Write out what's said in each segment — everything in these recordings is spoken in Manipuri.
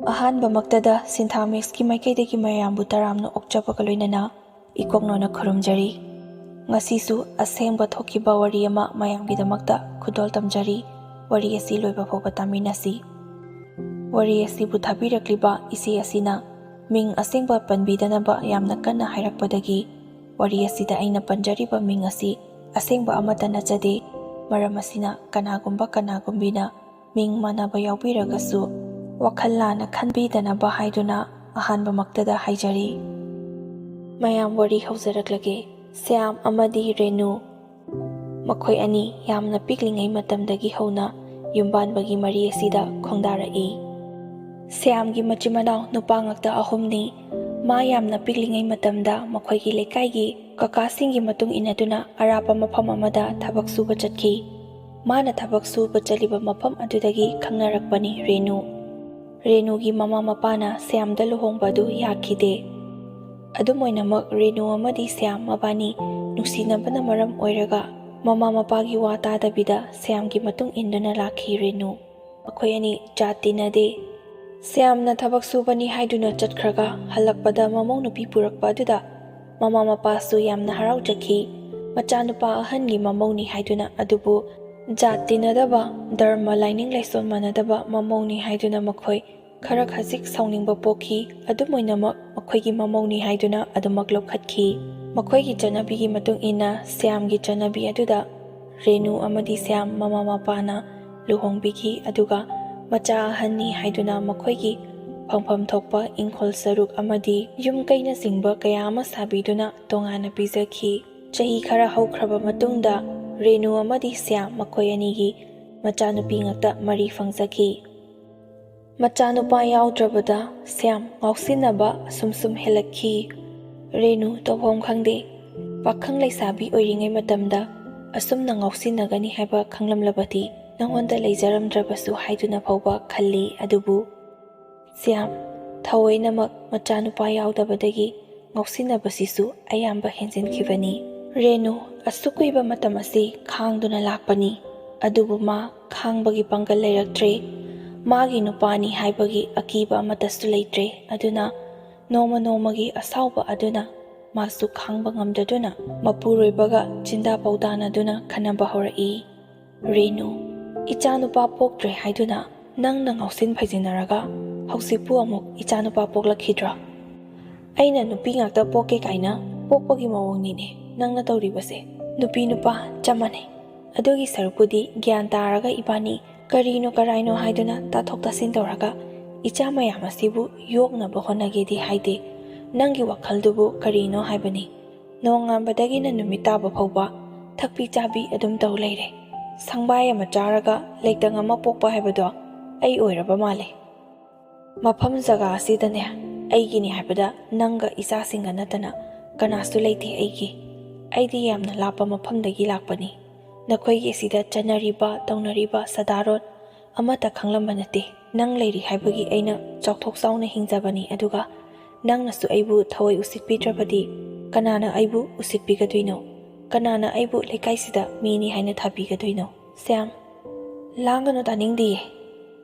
ꯑꯍꯥꯟꯕꯃꯛꯇꯗ ꯁꯤꯟꯊꯥꯃꯤꯛꯁꯀꯤ ꯃꯥꯏꯀꯩꯗꯒꯤ ꯃꯌꯥꯝꯕꯨ ꯇꯔꯥꯝꯅ ꯑꯣꯛꯆꯕꯒ ꯂꯣꯏꯅꯅ ꯏꯀꯣꯛꯅꯣꯅ ꯈꯨꯔꯨꯝꯖꯔꯤ꯫ ꯉꯁꯤꯁꯨ ꯑꯁꯦꯡꯕ ꯊꯣꯛꯈꯤꯕ ꯋꯥꯔꯤ ꯑꯃ ꯃꯌꯥꯝꯒꯤꯗꯃꯛꯇ ꯈꯨꯗꯣꯜ ꯇꯝꯖꯔꯤ꯫ ꯋꯥꯔꯤ ꯑꯁꯤ ꯂꯣꯏꯕ ꯐꯥꯎꯕ ꯇꯥꯃꯤꯟꯅꯁꯤ꯫ ꯋꯥꯔꯤ ꯑꯁꯤꯕꯨ ꯊꯥꯕꯤꯔꯛꯂꯤꯕ ꯏꯆꯦ ꯑꯁꯤꯅ ꯃꯤꯡ ꯑꯁꯦꯡꯕ ꯄꯟꯕꯤꯗꯅꯕ ꯌꯥꯝꯅ ꯀꯟꯅ ꯍꯥꯏꯔꯛꯄꯗꯒꯤ ꯋꯥꯔꯤ ꯑꯁꯤꯗ ꯑꯩꯅ ꯄꯟꯖꯔꯤꯕ ꯃꯤꯡ ꯑꯁꯤ ꯑꯁꯦꯡꯕ ꯑꯃꯠꯇ ꯅꯠꯆꯗꯦ꯫ ꯃꯔꯝ ꯑꯁꯤꯅ ꯀꯅꯥꯒꯨꯝꯕꯤꯅ ꯃꯤꯡ ꯃꯥꯟꯅꯕ ꯌꯥꯎꯕꯤꯔꯒꯁꯨ ꯋꯥꯈꯜ ꯂꯥꯟꯅ ꯈꯟꯕꯤꯗꯅꯕ ꯍꯥꯏꯗꯨꯅ ꯑꯍꯥꯟꯕꯃꯛꯇꯗ ꯍꯥꯏꯖꯔꯤ꯫ ꯃꯌꯥꯝ ꯋꯥꯔꯤ ꯍꯧꯖꯔꯛꯂꯒꯦ꯫ ꯁ꯭ꯌꯥꯝ ꯑꯃꯗꯤ ꯔꯦꯅꯨ ꯃꯈꯣꯏ ꯑꯅꯤ ꯌꯥꯝꯅ ꯄꯤꯛꯂꯤꯉꯩ ꯃꯇꯝꯗꯒꯤ ꯍꯧꯅ ꯌꯨꯝꯕꯥꯟꯕꯒꯤ ꯃꯔꯤ ꯑꯁꯤꯗ ꯈꯣꯡꯗꯥꯔꯛꯏ꯫ ꯁ꯭ꯌꯥꯝꯒꯤ ꯃꯆꯤꯟ ꯃꯅꯥꯎ ꯅꯨꯄꯥ ꯉꯥꯛꯇ 3ꯅꯤ꯫ ꯃꯥ ꯌꯥꯝꯅ ꯄꯤꯛꯂꯤꯉꯩ ꯃꯇꯝꯗ ꯃꯈꯣꯏꯒꯤ ꯂꯩꯀꯥꯏꯒꯤ ꯀꯀꯥꯁꯤꯡꯒꯤ ꯃꯇꯨꯡ ꯏꯟꯅꯗꯨꯅ ꯑꯔꯥꯞꯄ ꯃꯐꯝ ꯑꯃꯗ ꯊꯕꯛ ꯁꯨꯕ ꯆꯠꯈꯤ꯫ ꯃꯥꯅ ꯊꯕꯛ ꯁꯨꯕ ꯆꯠꯂꯤꯕ ꯃꯐꯝ ꯑꯗꯨꯗꯒꯤ ꯈꯪꯅꯔꯛꯄꯅꯤ ꯔꯦꯅꯨ꯫ ꯔꯦꯅꯨꯒꯤ ꯃꯃꯥ ꯃꯄꯥꯅ ꯁ꯭ꯌꯥꯝꯗ ꯂꯨꯍꯣꯡꯕ ꯑꯗꯨ ꯌꯥꯈꯤꯗꯦ꯫ ꯑꯗꯨꯝ ꯑꯣꯏꯅꯃꯛ ꯔꯦꯅꯨ ꯑꯃꯗꯤ ꯁ꯭ꯌꯥꯝ ꯃꯕꯥꯅꯤ ꯅꯨꯡꯁꯤꯅꯕꯅ ꯃꯔꯝ ꯑꯣꯏꯔꯒ ꯃꯃꯥ ꯃꯄꯥꯒꯤ ꯋꯥ ꯇꯥꯗꯕꯤꯗ ꯁ꯭ꯌꯥꯝꯒꯤ ꯃꯇꯨꯡ ꯏꯟꯗꯨꯅ ꯂꯥꯛꯈꯤ ꯔꯦꯅꯨ꯫ ꯃꯈꯣꯏ ꯑꯅꯤ ꯖꯥꯠ ꯇꯤꯟꯅꯗꯦ꯫ ꯁ꯭ꯌꯥꯝꯅ ꯊꯕꯛ ꯁꯨꯕꯅꯤ ꯍꯥꯏꯗꯨꯅ ꯆꯠꯈ꯭ꯔꯒ ꯍꯜꯂꯛꯄꯗ ꯃꯃꯧ ꯅꯨꯄꯤ ꯄꯨꯔꯛꯄ ꯑꯗꯨꯗ ꯃꯃꯥ ꯃꯄꯥꯁꯨ ꯌꯥꯝꯅ ꯍꯔꯥꯎꯖꯈꯤ꯫ ꯃꯆꯥꯅꯨꯄꯥ ꯑꯍꯟꯒꯤ ꯃꯃꯧꯅꯤ ꯍꯥꯏꯗꯨꯅ, ꯑꯗꯨꯕꯨ ꯖꯥꯠ ꯇꯤꯟꯅꯗꯕ, ꯙꯔꯃ ꯂꯥꯏꯅꯤꯡ ꯂꯥꯏꯁꯣꯟ ꯃꯥꯟꯅꯗꯕ ꯃꯃꯧꯅꯤ ꯍꯥꯏꯗꯨꯅ ꯃꯈꯣꯏ ꯈꯔ ꯈꯖꯤꯛ ꯁꯥꯎꯅꯤꯡꯕ ꯄꯣꯛꯈꯤ꯫ ꯑꯗꯨꯝ ꯑꯣꯏꯅꯃꯛ ꯃꯈꯣꯏꯒꯤ ꯃꯃꯧꯅꯤ ꯍꯥꯏꯗꯨꯅ ꯑꯗꯨꯃꯛ ꯂꯧꯈꯠꯈꯤ꯫ ꯃꯈꯣꯏꯒꯤ ꯆꯠꯅꯕꯤꯒꯤ ꯃꯇꯨꯡ ꯏꯟꯅ ꯁ꯭ꯌꯥꯝꯒꯤ ꯆꯠꯅꯕꯤ ꯑꯗꯨꯗ ꯔꯦꯅꯨ ꯑꯃꯗꯤ ꯁ꯭ꯌꯥꯝ ꯃꯃꯥ ꯃꯄꯥꯅ ꯂꯨꯍꯣꯡꯕꯤꯈꯤ꯫ ꯑꯗꯨꯒ ꯃꯆꯥ ꯑꯍꯟꯅꯤ ꯍꯥꯏꯗꯨꯅ ꯃꯈꯣꯏꯒꯤ ꯐꯪꯐꯝ ꯊꯣꯛꯄ ꯏꯪꯈꯣꯜ ꯁꯔꯨꯛ ꯑꯃꯗꯤ ꯌꯨꯝ ꯀꯩꯅꯆꯤꯡꯕ ꯀꯌꯥ ꯑꯃ ꯁꯥꯕꯤꯗꯨꯅ ꯇꯣꯉꯥꯟꯅ ꯄꯤꯖꯈꯤ꯫ ꯆꯍꯤ ꯈꯔ ꯍꯧꯈ꯭ꯔꯕ ꯃꯇꯨꯡꯗ ꯔꯦꯅꯨ ꯑꯃꯗꯤ ꯁ꯭ꯌꯥꯝ ꯃꯈꯣꯏ ꯑꯅꯤꯒꯤ ꯃꯆꯥꯅꯨꯄꯤ ꯉꯥꯛꯇ ꯃꯔꯤ ꯐꯪꯖꯈꯤ꯫ ꯃꯆꯥꯅꯨꯄꯥ ꯌꯥꯎꯗ꯭ꯔꯕꯗ ꯁ꯭ꯌꯥꯝ ꯉꯥꯎꯁꯤꯟꯅꯕ ꯑꯁꯨꯝ ꯍꯦꯜꯂꯛꯈꯤ꯫ ꯔꯦꯅꯨ ꯇꯧꯐꯝ ꯈꯪꯗꯦ꯫ ꯄꯥꯈꯪ ꯂꯩꯁꯥꯕꯤ ꯑꯣꯏꯔꯤꯉꯩ ꯃꯇꯝꯗ ꯑꯁꯨꯝꯅ ꯉꯥꯎꯁꯤꯟꯅꯒꯅꯤ ꯍꯥꯏꯕ ꯈꯪꯂꯝꯂꯕꯗꯤ ꯅꯉꯣꯟꯗ ꯂꯩꯖꯔꯝꯗ꯭ꯔꯕꯁꯨ ꯍꯥꯏꯗꯨꯅ ꯐꯥꯎꯕ ꯈꯜꯂꯤ꯫ ꯑꯗꯨꯕꯨ ꯁ꯭ꯌꯥꯝ ꯊꯑꯣꯏꯅꯃꯛ ꯃꯆꯥꯅꯨꯄꯥ ꯌꯥꯎꯗꯕꯗꯒꯤ ꯉꯥꯎꯁꯤꯟꯅꯕꯁꯤꯁꯨ ꯑꯌꯥꯝꯕ ꯍꯦꯟꯖꯤꯟꯈꯤꯕꯅꯤ꯫ ꯔꯦꯅꯨ ꯑꯁꯨꯛ ꯀꯨꯏꯕ ꯃꯇꯝ ꯑꯁꯤ ꯈꯥꯡꯗꯨꯅ ꯂꯥꯛꯄꯅꯤ꯫ ꯑꯗꯨꯕꯨ ꯃꯥ ꯈꯥꯡꯕꯒꯤ ꯄꯥꯡꯒꯜ ꯂꯩꯔꯛꯇ꯭ꯔꯦ꯫ ꯃꯥꯒꯤ ꯅꯨꯄꯥꯅꯤ ꯍꯥꯏꯕꯒꯤ ꯑꯀꯤꯕ ꯑꯃꯠꯇꯁꯨ ꯂꯩꯇ꯭ꯔꯦ꯫ ꯑꯗꯨꯅ ꯅꯣꯡꯃ ꯅꯣꯡꯃꯒꯤ ꯑꯁꯥꯎꯕ ꯑꯗꯨꯅ ꯃꯥꯁꯨ ꯈꯥꯡꯕ ꯉꯝꯗꯗꯨꯅ ꯃꯄꯨꯔꯣꯏꯕꯒ ꯆꯤꯟꯗꯥ ꯄꯥꯎꯗꯥꯅꯗꯨꯅ ꯈꯟꯅꯕ ꯍꯧꯔꯛꯏ꯫ ꯔꯦꯅꯨ, ꯏꯆꯥꯅꯨꯄꯥ ꯄꯣꯛꯇ꯭ꯔꯦ ꯍꯥꯏꯗꯨꯅ ꯅꯪꯅ ꯉꯥꯎꯁꯤꯟ ꯐꯩꯖꯤꯟꯅꯔꯒ ꯍꯧꯖꯤꯛꯄꯨ ꯑꯃꯨꯛ ꯏꯆꯥꯅꯨꯄꯥ ꯄꯣꯛꯂꯛꯈꯤꯗ꯭ꯔꯣ? ꯑꯩꯅ ꯅꯨꯄꯤ ꯉꯥꯛꯇ ꯄꯣꯛꯀꯦ ꯀꯥꯏꯅ ꯄꯣꯛꯄꯒꯤ ꯃꯑꯣꯡꯅꯤꯅꯦ ꯅꯪꯅ ꯇꯧꯔꯤꯕꯁꯦ꯫ ꯅꯨꯄꯤ ꯅꯨꯄꯥ ꯆꯞ ꯃꯥꯟꯅꯩ꯫ ꯑꯗꯨꯒꯤ ꯁꯔꯨꯛꯄꯨꯗꯤ ꯒ꯭ꯌꯥꯟ ꯇꯥꯔꯒ ꯏꯕꯥꯅꯤ ꯀꯔꯤꯅꯣ ꯀꯔꯥꯏꯅꯣ ꯍꯥꯏꯗꯨꯅ ꯇꯥꯊꯣꯛ ꯇꯥꯁꯤꯟ ꯇꯧꯔꯒ ꯏꯆꯥ ꯃꯌꯥꯝ ꯑꯁꯤꯕꯨ ꯌꯣꯛꯅꯕ ꯍꯣꯠꯅꯒꯦꯗꯤ ꯍꯥꯏꯗꯦ꯫ ꯅꯪꯒꯤ ꯋꯥꯈꯜꯗꯨꯕꯨ ꯀꯔꯤꯅꯣ ꯍꯥꯏꯕꯅꯤ? ꯅꯣꯡꯉꯥꯟꯕꯗꯒꯤꯅ ꯅꯨꯃꯤꯠ ꯇꯥꯕ ꯐꯥꯎꯕ ꯊꯛꯄꯤ ꯆꯥꯕꯤ ꯑꯗꯨꯝ ꯇꯧ ꯂꯩꯔꯦ꯫ ꯁꯪꯕꯥꯏ ꯑꯃ ꯆꯥꯔꯒ ꯂꯩꯇꯪ ꯑꯃ ꯄꯣꯛꯄ ꯍꯥꯏꯕꯗꯣ ꯑꯩ ꯑꯣꯏꯔꯕ ꯃꯥꯜꯂꯦ꯫ ꯃꯐꯝ ꯖꯒꯥ ꯑꯁꯤꯗꯅꯦ ꯑꯩꯒꯤꯅꯤ ꯍꯥꯏꯕꯗ ꯅꯪꯒ ꯏꯆꯥꯁꯤꯡꯒ ꯅꯠꯇꯅ ꯀꯅꯥꯁꯨ ꯂꯩꯇꯦ ꯑꯩꯒꯤ꯫ ꯑꯩꯗꯤ ꯌꯥꯝꯅ ꯂꯥꯞꯄ ꯃꯐꯝꯗꯒꯤ ꯂꯥꯛꯄꯅꯤ꯫ ꯅꯈꯣꯏꯒꯤ ꯑꯁꯤꯗ ꯆꯠꯅꯔꯤꯕ ꯇꯧꯅꯔꯤꯕ ꯁꯗꯥꯔꯣꯟ ꯑꯃꯠꯇ ꯈꯪꯂꯝꯕ ꯅꯠꯇꯦ꯫ ꯅꯪ ꯂꯩꯔꯤ ꯍꯥꯏꯕꯒꯤ ꯑꯩꯅ ꯆꯥꯎꯊꯣꯛ ꯆꯥꯎꯅ ꯍꯤꯡꯖꯕꯅꯤ꯫ ꯑꯗꯨꯒ ꯅꯪꯅꯁꯨ ꯑꯩꯕు ꯊꯑꯣꯏ ꯎꯁꯤꯠꯄꯤꯗ꯭ꯔꯕꯗꯤ ꯀꯅꯥꯅ ꯑꯩꯕꯨ ꯎꯁꯤꯠꯄꯤꯒꯗꯣꯏꯅꯣ? ꯀꯅꯥꯅ ꯑꯩꯕꯨ ꯂꯩꯀꯥꯏꯁꯤꯗ ꯃꯤꯅꯤ ꯍꯥꯏꯅ ꯊꯥꯕꯤꯒꯗꯣꯏꯅꯣ? ꯁ꯭ꯌꯥꯝ, ꯂꯥꯡꯒꯅꯨ, ꯇꯥꯅꯤꯡꯗꯤꯌꯦ꯫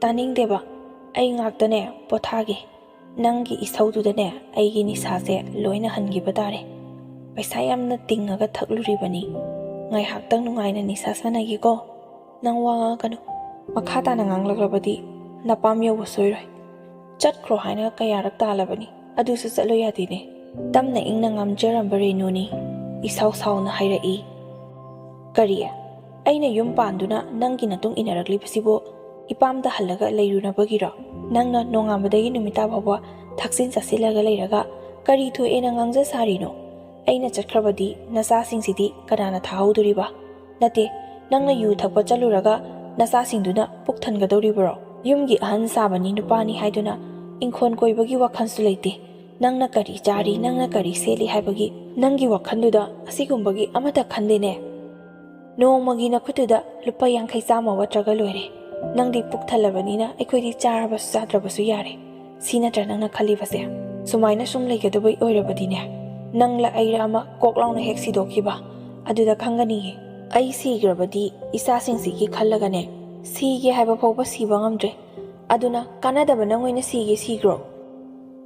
ꯇꯥꯅꯤꯡꯗꯦꯕ꯫ ꯑꯩ ꯉꯥꯛꯇꯅꯦ ꯄꯣꯊꯥꯒꯦ꯫ ꯅꯪꯒꯤ ꯏꯁꯧꯗꯨꯗꯅꯦ ꯑꯩꯒꯤ ꯅꯤꯁꯥꯁꯦ ꯂꯣꯏꯅ ꯍꯟꯈꯤꯕ ꯇꯥꯔꯦ꯫ ꯄꯩꯁꯥ ꯌꯥꯝꯅ ꯇꯤꯡꯉꯒ ꯊꯛꯂꯨꯔꯤꯕꯅꯤ꯫ ꯉꯥꯏꯍꯥꯛꯇꯪ ꯅꯨꯡꯉꯥꯏꯅ ꯅꯤꯁꯥ ꯁꯥꯟꯅꯒꯦꯀꯣ꯫ ꯅꯪ ꯋꯥ ꯉꯥꯡꯒꯅꯨ꯫ ꯃꯈꯥ ꯇꯥꯅ ꯉꯥꯡꯂꯛꯂꯕꯗꯤ ꯅꯄꯥꯝ ꯌꯧꯕ ꯁꯣꯏꯔꯣꯏ꯫ ꯆꯠꯈ꯭ꯔꯣ ꯍꯥꯏꯅ ꯀꯌꯥꯔꯛ ꯇꯥꯜꯂꯕꯅꯤ, ꯑꯗꯨꯁꯨ ꯆꯠꯂꯣ ꯌꯥꯗꯦꯅꯦ꯫ ꯇꯞꯅ ꯏꯪꯅ ꯉꯥꯡꯖꯔꯝꯕ ꯔꯦꯅꯨꯅꯤ ꯏꯁꯥꯎ ꯁꯥꯎꯅ ꯍꯥꯏꯔꯛꯏ꯫ ꯀꯔꯤ? ꯑꯩꯅ ꯌꯨꯝ ꯄꯥꯟꯗꯨꯅ ꯅꯪꯒꯤ ꯃꯇꯨꯡ ꯏꯟꯅꯔꯛꯂꯤꯕꯁꯤꯕꯨ ꯏꯄꯥꯝꯗ ꯍꯜꯂꯒ ꯂꯩꯔꯨꯅꯕꯒꯤꯔꯣ? ꯅꯪꯅ ꯅꯣꯡꯉꯥꯟꯕꯗꯒꯤ ꯅꯨꯃꯤꯠ ꯇꯥ ꯐꯥꯎꯕ ꯊꯛꯆꯤꯟ ꯆꯥꯁꯤꯜꯂꯒ ꯂꯩꯔꯒ ꯀꯔꯤ ꯊꯣꯛꯑꯦꯅ ꯉꯥꯡꯖ ꯁꯥꯔꯤꯅꯣ? ꯑꯩꯅ ꯆꯠꯈ꯭ꯔꯕꯗꯤ ꯅꯆꯥꯁꯤꯡꯁꯤꯗꯤ ꯀꯅꯥꯅ ꯊꯥꯍꯧꯗꯣꯔꯤꯕ? ꯅꯠꯇꯦ, ꯅꯪꯅ ꯌꯨ ꯊꯛꯄ ꯆꯠꯂꯨꯔꯒ ꯅꯆꯥꯁꯤꯡꯗꯨꯅ ꯄꯨꯛ ꯊꯟꯒꯗꯧꯔꯤꯕ꯭ꯔꯣ? ꯌꯨꯝꯒꯤ ꯑꯍꯟ ꯁꯥꯕꯅꯤ, ꯅꯨꯄꯥꯅꯤ ꯍꯥꯏꯗꯨꯅ ꯏꯪꯈꯣꯜ ꯀꯣꯏꯕꯒꯤ ꯋꯥꯈꯜꯁꯨ ꯂꯩꯇꯦ꯫ ꯅꯪꯅ ꯀꯔꯤ ꯆꯥꯔꯤ, ꯅꯪꯅ ꯀꯔꯤ ꯁꯦꯠꯂꯤ ꯍꯥꯏꯕꯒꯤ ꯅꯪꯒꯤ ꯋꯥꯈꯜꯗꯨꯗ ꯑꯁꯤꯒꯨꯝꯕꯒꯤ ꯑꯃꯠꯇ ꯈꯟꯗꯦꯅꯦ꯫ ꯅꯣꯡꯃꯒꯤ ꯅꯈꯨꯠꯇꯨꯗ ꯂꯨꯄꯥ 50 ꯆꯥꯝꯃ ꯋꯠꯇ꯭ꯔꯒ ꯂꯣꯏꯔꯦ꯫ ꯅꯪꯗꯤ ꯄꯨꯛ ꯊꯜꯂꯕꯅꯤꯅ ꯑꯩꯈꯣꯏꯗꯤ ꯆꯥꯔꯕꯁꯨ ꯆꯥꯗ꯭ꯔꯕꯁꯨ ꯌꯥꯔꯦ꯫ ꯁꯤ ꯅꯠꯇ꯭ꯔ ꯅꯪꯅ ꯈꯜꯂꯤꯕꯁꯦ? ꯁꯨꯃꯥꯏꯅ ꯁꯨꯝ ꯂꯩꯒꯗꯕꯩ ꯑꯣꯏꯔꯕꯗꯤꯅꯦ, ꯅꯪꯂ ꯑꯩꯔ ꯑꯃ ꯀꯣꯛ ꯂꯥꯎꯅ ꯍꯦꯛ ꯁꯤꯗꯣꯛꯈꯤꯕ ꯑꯗꯨꯗ ꯈꯪꯒꯅꯤꯌꯦ꯫ ꯑꯩ ꯁꯤꯈ꯭ꯔꯕꯗꯤ ꯏꯆꯥꯁꯤꯡꯁꯤꯒꯤ ꯈꯜꯂꯒꯅꯦ ꯁꯤꯒꯦ ꯍꯥꯏꯕ ꯐꯥꯎꯕ ꯁꯤꯕ ꯉꯝꯗ꯭ꯔꯦ꯫ ꯑꯗꯨꯅ ꯀꯥꯟꯅꯗꯕ ꯅꯪ ꯑꯣꯏꯅ siꯈ꯭ꯔꯣ.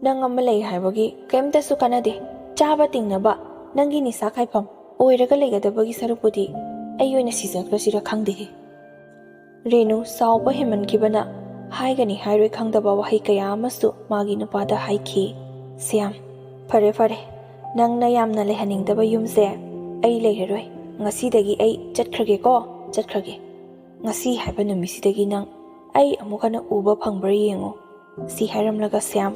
ꯅꯪ ꯑꯃ ꯂꯩ ꯍꯥꯏꯕꯒꯤ ꯀꯩꯝꯇꯁꯨ ꯀꯥꯟꯅꯗꯦ. ꯆꯥꯕ ꯇꯤꯡꯅꯕ ꯅꯪꯒꯤ ꯅꯤꯁꯥ ꯈꯥꯏꯐꯝ ꯑꯣꯏꯔꯒ ꯂꯩꯒꯗꯕꯒꯤ ꯁꯔꯨꯛꯄꯨꯗꯤ ꯑꯩ ꯑꯣꯏꯅ ꯁꯤꯖꯈ꯭ꯔꯁꯤꯔ ꯈꯪꯗꯦꯍꯦ. ꯔꯦꯅꯨ ꯁꯥꯎꯕ ꯍꯦꯟꯃꯟꯈꯤꯕꯅ ꯍꯥꯏꯒꯅꯤ ꯍꯥꯏꯔꯣꯏ ꯈꯪꯗꯕ ꯋꯥꯍꯩ ꯀꯌꯥ ꯑꯃꯁꯨ ꯃꯥꯒꯤ ꯅꯨꯄꯥꯗ ꯍꯥꯏꯈꯤ. ꯁ꯭ꯌꯥꯝ, ꯐꯔꯦ ꯐꯔꯦ, ꯅꯪꯅ ꯌꯥꯝꯅ ꯂꯩꯍꯟꯅꯤꯡꯗꯕ ꯌꯨꯝꯁꯦ ꯑꯩ ꯂꯩꯔꯔꯣꯏ. ꯉꯁꯤꯗꯒꯤ ꯑꯩ ꯆꯠꯈ꯭ꯔꯒꯦꯀꯣ, ꯆꯠꯈ꯭ꯔꯒꯦ. ꯉꯁꯤ ꯍꯥꯏꯕ ꯅꯨꯃꯤꯠꯁꯤꯗꯒꯤ ꯅꯪ ꯑꯩ ꯑꯃꯨꯛ ꯍꯟꯅ ꯎꯕ ꯐꯪꯕ꯭ꯔꯥ ꯌꯦꯡꯉꯨ. ꯁꯤ ꯍꯥꯏꯔꯝꯂꯒ ꯁ꯭ꯌꯥꯝ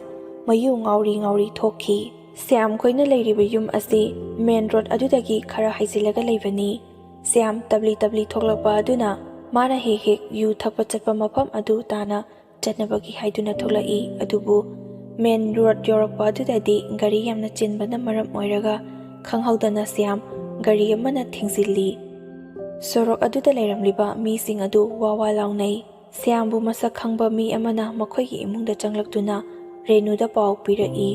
ꯃꯌꯨ ꯉꯥꯎꯔꯤ ꯉꯥꯎꯔꯤ ꯊꯣꯛꯈꯤ. ꯁ꯭ꯌꯥꯝ ꯈꯣꯏꯅ ꯂꯩꯔꯤꯕ ꯌꯨꯝ ꯑꯁꯤ ꯃꯦꯟ ꯔꯣꯗ ꯑꯗꯨꯗꯒꯤ ꯈꯔ ꯍꯥꯏꯖꯤꯜꯂꯒ ꯂꯩꯕꯅꯤ. ꯁ꯭ꯌꯥꯝ ꯇꯞꯂꯤ ꯇꯞꯂꯤ ꯊꯣꯛꯂꯛꯄ ꯑꯗꯨꯅ ꯃꯥꯅ ꯍꯦꯛ ꯍꯦꯛ ꯌꯨ ꯊꯛꯄ ꯆꯠꯄ ꯃꯐꯝ ꯑꯗꯨ ꯇꯥꯅ ꯆꯠꯅꯕꯒꯤ ꯍꯥꯏꯗꯨꯅ ꯊꯣꯛꯂꯛꯏ. ꯑꯗꯨꯕꯨ ꯃꯦꯟ ꯔꯣꯗ ꯌꯧꯔꯛꯄ ꯑꯗꯨꯗꯗꯤ ꯒꯥꯔꯤ ꯌꯥꯝꯅ ꯆꯤꯟꯕꯅ ꯃꯔꯝ ꯑꯣꯏꯔꯒ ꯈꯪꯍꯧꯗꯅ ꯁ꯭ꯌꯥꯝ ꯒꯥꯔꯤ ꯑꯃꯅ ꯊꯦꯡꯖꯤꯜꯂꯤ. ꯁꯣꯔꯣꯛ ꯑꯗꯨꯗ ꯂꯩꯔꯝꯂꯤꯕ ꯃꯤꯁꯤꯡ ꯑꯗꯨ ꯋꯥ ꯋꯥ ꯂꯥꯎꯅꯩ. ꯁ꯭ꯌꯥꯝꯕꯨ ꯃꯁꯛ ꯈꯪꯕ ꯃꯤ ꯑꯃꯅ ꯃꯈꯣꯏꯒꯤ ꯏꯃꯨꯡꯗ ꯆꯪꯂꯛꯇꯨꯅ ꯔꯦꯅꯨꯗ ꯄꯥꯎ ꯄꯤꯔꯛꯏ.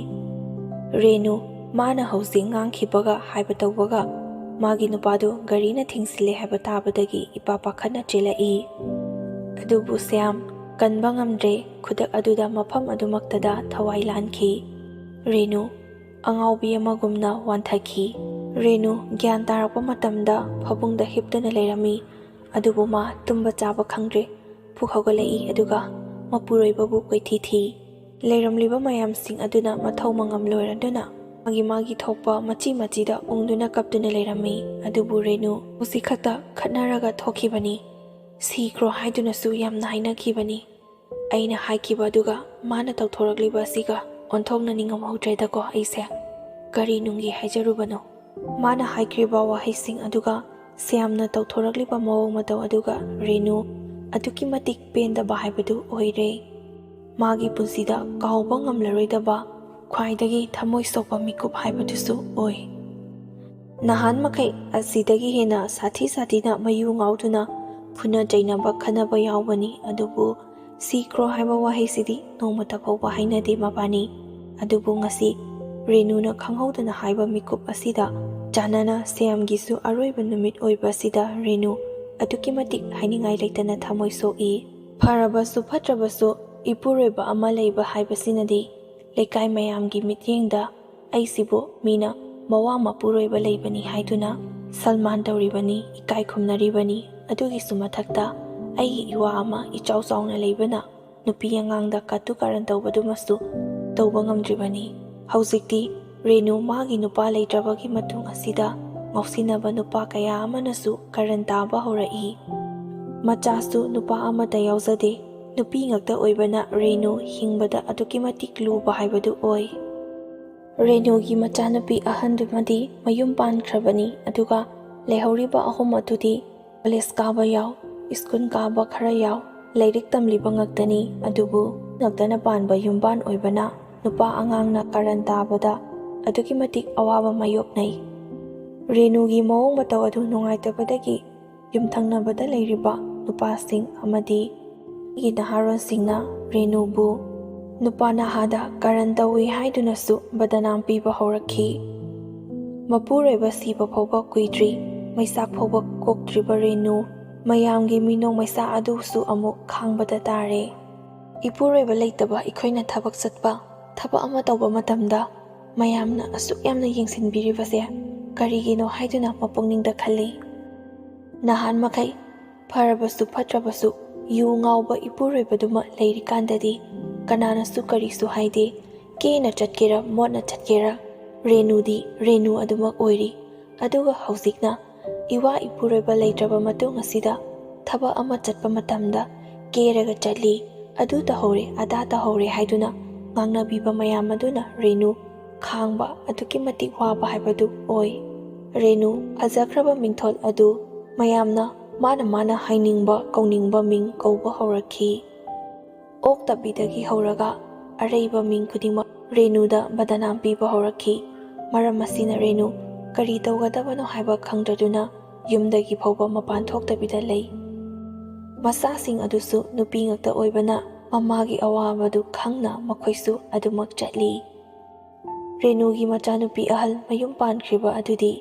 ꯔꯦꯅꯨ ꯃꯥꯅ ꯍꯧꯖꯤꯛ ꯉꯥꯡꯈꯤꯕꯒ ꯍꯥꯏꯕ ꯇꯧꯕꯒ ꯃꯥꯒꯤ ꯅꯨꯄꯥꯗꯨ ꯒꯥꯔꯤꯅ ꯊꯤꯡꯖꯤꯜꯂꯦ ꯍꯥꯏꯕ ꯇꯥꯕꯗꯒꯤ ꯏꯄꯥ ꯄꯥꯈꯠꯅ ꯆꯦꯜꯂꯛꯏ. ꯑꯗꯨꯕꯨ ꯁ꯭ꯌꯥꯝ ꯀꯟꯕ ꯉꯝꯗ꯭ꯔꯦ. ꯈꯨꯗꯛ ꯑꯗꯨꯗ ꯃꯐꯝ ꯑꯗꯨꯃꯛꯇꯗ ꯊꯋꯥꯏ ꯂꯥꯟꯈꯤ. ꯔꯦꯅꯨ ꯑꯉꯥꯎꯕꯤ ꯑꯃꯒꯨꯝꯅ ꯋꯥꯟꯊꯈꯤ. ꯔꯦꯅꯨ ꯒ꯭ꯌꯥꯟ ꯇꯥꯔꯛꯄ ꯃꯇꯝꯗ ꯐꯃꯨꯡꯗ ꯍꯤꯞꯇꯨꯅ ꯂꯩꯔꯝꯃꯤ. ꯑꯗꯨꯕꯨ ꯃꯥ ꯇꯨꯝꯕ ꯆꯥꯕ ꯈꯪꯗ꯭ꯔꯦ. ꯄꯨꯛ ꯍꯧꯒꯠꯂꯛꯏ ꯑꯗꯨꯒ ꯃꯄꯨꯔꯣꯏꯕꯕꯨ ꯀꯣꯏꯊꯤ ꯊꯤ. ꯂꯩꯔꯝꯂꯤꯕ ꯃꯌꯥꯝꯁꯤꯡ ꯑꯗꯨꯅ ꯃꯊꯧ ꯃꯉꯝ ꯂꯣꯏꯔꯗꯨꯅ ꯃꯥꯒꯤ ꯊꯣꯛꯄ ꯃꯆꯤ ꯃꯆꯤꯗ ꯎꯪꯗꯨꯅ ꯀꯞꯇꯨꯅ ꯂꯩꯔꯝꯃꯤ. ꯑꯗꯨꯕꯨ ꯔꯦꯅꯨ ꯍꯧꯖꯤꯛ ꯈꯛꯇ ꯈꯠꯅꯔꯒ ꯊꯣꯛꯈꯤꯕꯅꯤ. ꯁꯤꯈ꯭ꯔꯣ ꯍꯥꯏꯗꯨꯅꯁꯨ ꯌꯥꯝꯅ ꯍꯥꯏꯅꯈꯤꯕꯅꯤ. ꯑꯩꯅ ꯍꯥꯏꯈꯤꯕ ꯑꯗꯨꯒ ꯃꯥꯅ ꯇꯧꯊꯣꯔꯛꯂꯤꯕ ꯑꯁꯤꯒ ꯑꯣꯟꯊꯣꯛꯅ ꯅꯤꯡꯉꯝꯍꯧꯗ꯭ꯔꯦꯗꯀꯣ ꯑꯩꯁꯦ. ꯀꯔꯤ ꯅꯨꯡꯒꯤ ꯍꯥꯏꯖꯔꯨꯕꯅꯣ. ꯃꯥꯅ ꯍꯥꯏꯈ꯭ꯔꯤꯕ ꯋꯥꯍꯩꯁꯤꯡ ꯑꯗꯨꯒ ꯁ꯭ꯌꯥꯝꯅ ꯇꯧꯊꯣꯔꯛꯂꯤꯕ ꯃꯑꯣꯡ ꯃꯇꯧ ꯑꯗꯨꯒ ꯔꯦꯅꯨ ꯑꯗꯨꯛꯀꯤ ꯃꯇꯤꯛ ꯄꯦꯟꯗꯕ ꯍꯥꯏꯕꯗꯨ ꯑꯣꯏꯔꯦ. ꯃꯥꯒꯤ ꯄꯨꯟꯁꯤꯗ ꯀꯥꯎꯕ ꯉꯝꯂꯔꯣꯏꯗꯕ ꯈ꯭ꯋꯥꯏꯗꯒꯤ ꯊꯃꯣꯏ ꯁꯣꯛꯄ ꯃꯤꯀꯨꯞ ꯍꯥꯏꯕꯗꯨꯁꯨ ꯑꯣꯏ. ꯅꯍꯥꯟ ꯃꯈꯩ ꯑꯁꯤꯗꯒꯤ ꯍꯦꯟꯅ ꯁꯥꯊꯤꯅ ꯃꯌꯨ ꯉꯥꯎꯗꯨꯅ ꯐꯨꯅ ꯆꯩꯅꯕ ꯈꯟꯅꯕ ꯌꯥꯎꯕꯅꯤ. ꯑꯗꯨꯕꯨ ꯁꯤꯈ꯭ꯔꯣ ꯍꯥꯏꯕ ꯋꯥꯍꯩꯁꯤꯗꯤ ꯅꯣꯡꯃꯇ ꯐꯥꯎꯕ ꯍꯥꯏꯅꯗꯦ ꯃꯕꯥꯅꯤ. ꯑꯗꯨꯕꯨ ꯉꯁꯤ ꯔꯦꯅꯨꯅ ꯈꯪꯍꯧꯗꯅ ꯍꯥꯏꯕ ꯃꯤꯀꯨꯞ ꯑꯁꯤꯗ ꯆꯥꯟꯅꯅ ꯁ꯭ꯌꯥꯝꯒꯤꯁꯨ ꯑꯔꯣꯏꯕ ꯅꯨꯃꯤꯠ ꯑꯣꯏꯕ ꯑꯁꯤꯗ ꯔꯦꯅꯨ ꯑꯗꯨꯛꯀꯤ ꯃꯇꯤꯛ ꯍꯥꯏꯅꯤꯡꯉꯥꯏ ꯂꯩꯇꯅ ꯊꯃꯣꯏ ꯁꯣꯛꯏ. ꯐꯔꯕꯁꯨ ꯐꯠꯇ꯭ꯔꯕꯁꯨ ꯏꯄꯨꯔꯣꯏꯕ ꯑꯃ ꯂꯩꯕ ꯍꯥꯏꯕꯁꯤꯅꯗꯤ ꯂꯩꯀꯥꯏ ꯃꯌꯥꯝꯒꯤ ꯃꯤꯠꯌꯦꯡꯗ ꯑꯩꯁꯤꯕꯨ ꯃꯤꯅ ꯃꯋꯥ ꯃꯄꯨꯔꯣꯏꯕ ꯂꯩꯕꯅꯤ ꯍꯥꯏꯗꯨꯅ ꯁꯜꯃꯥꯟ ꯇꯧꯔꯤꯕꯅꯤ, ꯏꯀꯥꯏ ꯈꯨꯝꯅꯔꯤꯕꯅꯤ. ꯑꯗꯨꯒꯤꯁꯨ ꯃꯊꯛꯇ ꯑꯩꯒꯤ ꯏꯋꯥ ꯑꯃ ꯏꯆꯥꯎ ꯆꯥꯎꯅ ꯂꯩꯕꯅ ꯅꯨꯄꯤ ꯑꯉꯥꯡꯗ ꯀꯇꯨ ꯀꯥꯔꯟ ꯇꯧꯕꯗꯨꯃꯁꯨ ꯇꯧꯕ ꯉꯝꯗ꯭ꯔꯤꯕꯅꯤ. ꯍꯧꯖꯤꯛꯇꯤ ꯔꯦꯅꯨ ꯃꯥꯒꯤ ꯅꯨꯄꯥ ꯂꯩꯇ꯭ꯔꯕꯒꯤ ꯃꯇꯨꯡ ꯑꯁꯤꯗ ꯉꯥꯎꯁꯤꯟꯅꯕ ꯅꯨꯄꯥ ꯀꯌꯥ ꯑꯃꯅꯁꯨ ꯀꯥꯔꯟ ꯇꯥꯕ ꯍꯧꯔꯛꯏ. ꯃꯆꯥꯁꯨ ꯅꯨꯄꯥ ꯑꯃꯠꯇ ꯌꯥꯎꯖꯗꯦ. ꯅꯨꯄꯤ ꯉꯛꯇ ꯑꯣꯏꯕꯅ ꯔꯦꯅꯨ ꯍꯤꯡꯕꯗ ꯑꯗꯨꯛꯀꯤ ꯃꯇꯤꯛ ꯂꯨꯕ ꯍꯥꯏꯕꯗꯨ ꯑꯣꯏ. ꯔꯦꯅꯨꯒꯤ ꯃꯆꯥꯅꯨꯄꯤ ꯑꯍꯟꯗꯨꯃꯗꯤ ꯃꯌꯨꯝ ꯄꯥꯟꯈ꯭ꯔꯕꯅꯤ. ꯑꯗꯨꯒ ꯂꯩꯍꯧꯔꯤꯕ 3 ꯑꯗꯨꯗꯤ ꯀꯣꯂꯦꯖ ꯀꯥꯕ ꯌꯥꯎ, ꯁ꯭ꯀꯨꯜ ꯀꯥꯕ ꯈꯔ ꯌꯥꯎ, ꯂꯥꯏꯔꯤꯛ ꯇꯝꯂꯤꯕ ꯉꯛꯇꯅꯤ. ꯑꯗꯨꯕꯨ ꯉꯛꯇꯅ ꯄꯥꯟꯕ ꯌꯨꯝꯕꯥꯟ ꯑꯣꯏꯕꯅ ꯅꯨꯄꯥ ꯑꯉꯥꯡꯅ ꯀꯥꯔꯟ ꯇꯥꯕꯗ ꯑꯗꯨꯛꯀꯤ ꯃꯇꯤꯛ ꯑꯋꯥꯕ ꯃꯥꯌꯣꯛꯅꯩ. ꯔꯦꯅꯨꯒꯤ ꯃꯑꯣꯡ ꯃꯇꯧ ꯑꯗꯨ ꯅꯨꯡꯉꯥꯏꯇꯕꯗꯒꯤ ꯌꯨꯝꯊꯪꯅꯕꯗ ꯂꯩꯔꯤꯕ ꯅꯨꯄꯥꯁꯤꯡ ꯑꯃꯗꯤ ꯅꯍꯥꯔꯣꯟꯁꯤꯡꯅ ꯔꯦꯅꯨꯕꯨ ꯅꯨꯄꯥ ꯅꯍꯥꯗ ꯀꯥꯔꯟ ꯇꯧꯏ ꯍꯥꯏꯗꯨꯅꯁꯨ ꯕꯗꯅꯥꯝ ꯄꯤꯕ ꯍꯧꯔꯛꯈꯤ. ꯃꯄꯨꯔꯣꯏꯕ ꯁꯤꯕ ꯐꯥꯎꯕ ꯀꯨꯏꯗ꯭ꯔꯤ. ꯃꯩꯁꯥꯛ ꯐꯥꯎꯕ ꯀꯣꯛꯇ꯭ꯔꯤꯕ ꯔꯦꯅꯨ ꯃꯌꯥꯝꯒꯤ ꯃꯤꯅꯣꯛ ꯃꯩꯁꯥ ꯑꯗꯨꯁꯨ ꯑꯃꯨꯛ ꯈꯥꯡꯕꯗ ꯇꯥꯔꯦ. ꯏꯄꯨꯔꯣꯏꯕ ꯂꯩꯇꯕ ꯑꯩꯈꯣꯏꯅ ꯊꯕꯛ ꯆꯠꯄ, ꯊꯕꯛ ꯑꯃ ꯇꯧꯕ ꯃꯇꯝꯗ ꯃꯌꯥꯝꯅ ꯑꯁꯨꯛ ꯌꯥꯝꯅ ꯌꯦꯡꯁꯤꯟꯕꯤꯔꯤꯕꯁꯦ ꯀꯔꯤꯒꯤꯅꯣ ꯍꯥꯏꯗꯨꯅ ꯃꯄꯨꯛꯅꯤꯡꯗ ꯈꯜꯂꯤ. ꯅꯍꯥꯟ ꯃꯈꯩ ꯐꯔꯕꯁꯨ ꯐꯠꯇ꯭ꯔꯕꯁꯨ ꯌꯨ ꯉꯥꯎꯕ ꯏꯄꯨꯔꯣꯏꯕꯗꯨꯃ ꯂꯩꯔꯤꯀꯥꯟꯗꯗꯤ ꯀꯅꯥꯅꯁꯨ ꯀꯔꯤꯁꯨ ꯍꯥꯏꯗꯦ. ꯀꯦꯅ ꯆꯠꯀꯦꯔꯥ ꯃꯣꯠꯅ ꯆꯠꯀꯦꯔꯥ ꯔꯦꯅꯨꯗꯤ ꯔꯦꯅු ꯑꯗꯨꯃꯛ ꯑꯣꯏꯔꯤ. ꯑꯗꯨꯒ ꯍꯧꯖꯤꯛꯅ ꯏꯋꯥ ꯏꯄꯨꯔꯣꯏꯕ ꯂꯩꯇ꯭ꯔꯕ ꯃꯇꯨꯡ ꯑꯁꯤꯗ ꯊꯕꯛ ꯑꯃ ꯆꯠꯄ ꯃꯇꯝꯗ ꯀꯦꯔꯒ ꯆꯠꯂꯤ, ꯑꯗꯨ ꯇꯧꯍꯧꯔꯦ ꯑꯗꯥ ꯇꯧꯍꯧꯔꯦ ꯍꯥꯏꯗꯨꯅ ꯉꯥꯡꯅꯕꯤꯕ ꯃꯌꯥꯝ ꯑꯗꯨꯅ ꯔꯦꯅꯨ ꯈꯥꯡꯕ ꯑꯗꯨꯛꯀꯤ ꯃꯇꯤꯛ ꯋꯥꯕ ꯍꯥꯏꯕꯗු ꯑꯣꯏ. ꯔꯦꯅꯨ ꯐꯖꯈ꯭ꯔꯕ ꯃꯤꯡꯊꯣꯜ ꯑꯗꯨ ꯃꯌꯥꯝꯅ ꯃꯥꯅ ꯍꯥꯏꯅꯤꯡꯕ ꯀꯧꯅꯤꯡꯕ ꯃꯤꯡ ꯀꯧꯕ ꯍꯧꯔꯛꯈꯤ. ꯑꯣꯛꯇꯕꯤꯗꯒꯤ ꯍꯧꯔꯒ ꯑꯔꯩꯕ ꯃꯤꯡ ꯈꯨꯗꯤꯡꯃꯛ ꯔꯦꯅꯨꯗ ꯕꯗꯅꯥꯝ ꯄꯤꯕ ꯍꯧꯔꯛꯈꯤ. ꯃꯔꯝ ꯑꯁꯤꯅ ꯔꯦꯅꯨ ꯀꯔꯤ ꯇꯧꯒꯗꯕꯅꯣ ꯍꯥꯏꯕ ꯈꯪꯗ꯭ꯔꯗꯨꯅ ꯌꯨꯝꯗꯒꯤ ꯐꯥꯎꯕ ꯃꯄꯥꯟ ꯊꯣꯛꯇꯕꯤꯗ ꯂꯩ. ꯃꯆꯥꯁꯤꯡ ꯑꯗꯨꯁꯨ ꯅꯨꯄꯤ ꯉꯛꯇ ꯑꯣꯏꯕꯅ ꯃꯃꯥꯒꯤ ꯑꯋꯥꯕꯗꯨ ꯈꯪꯅ ꯃꯈꯣꯏꯁꯨ ꯑꯗꯨꯃꯛ ꯆꯠꯂꯤ. ꯔꯦꯅꯨꯒꯤ ꯃꯆꯥꯅꯨꯄꯤ ꯑꯍꯜ ꯃꯌꯨꯝ ꯄꯥꯟꯈ꯭ꯔꯤꯕ ꯑꯗꯨꯗꯤ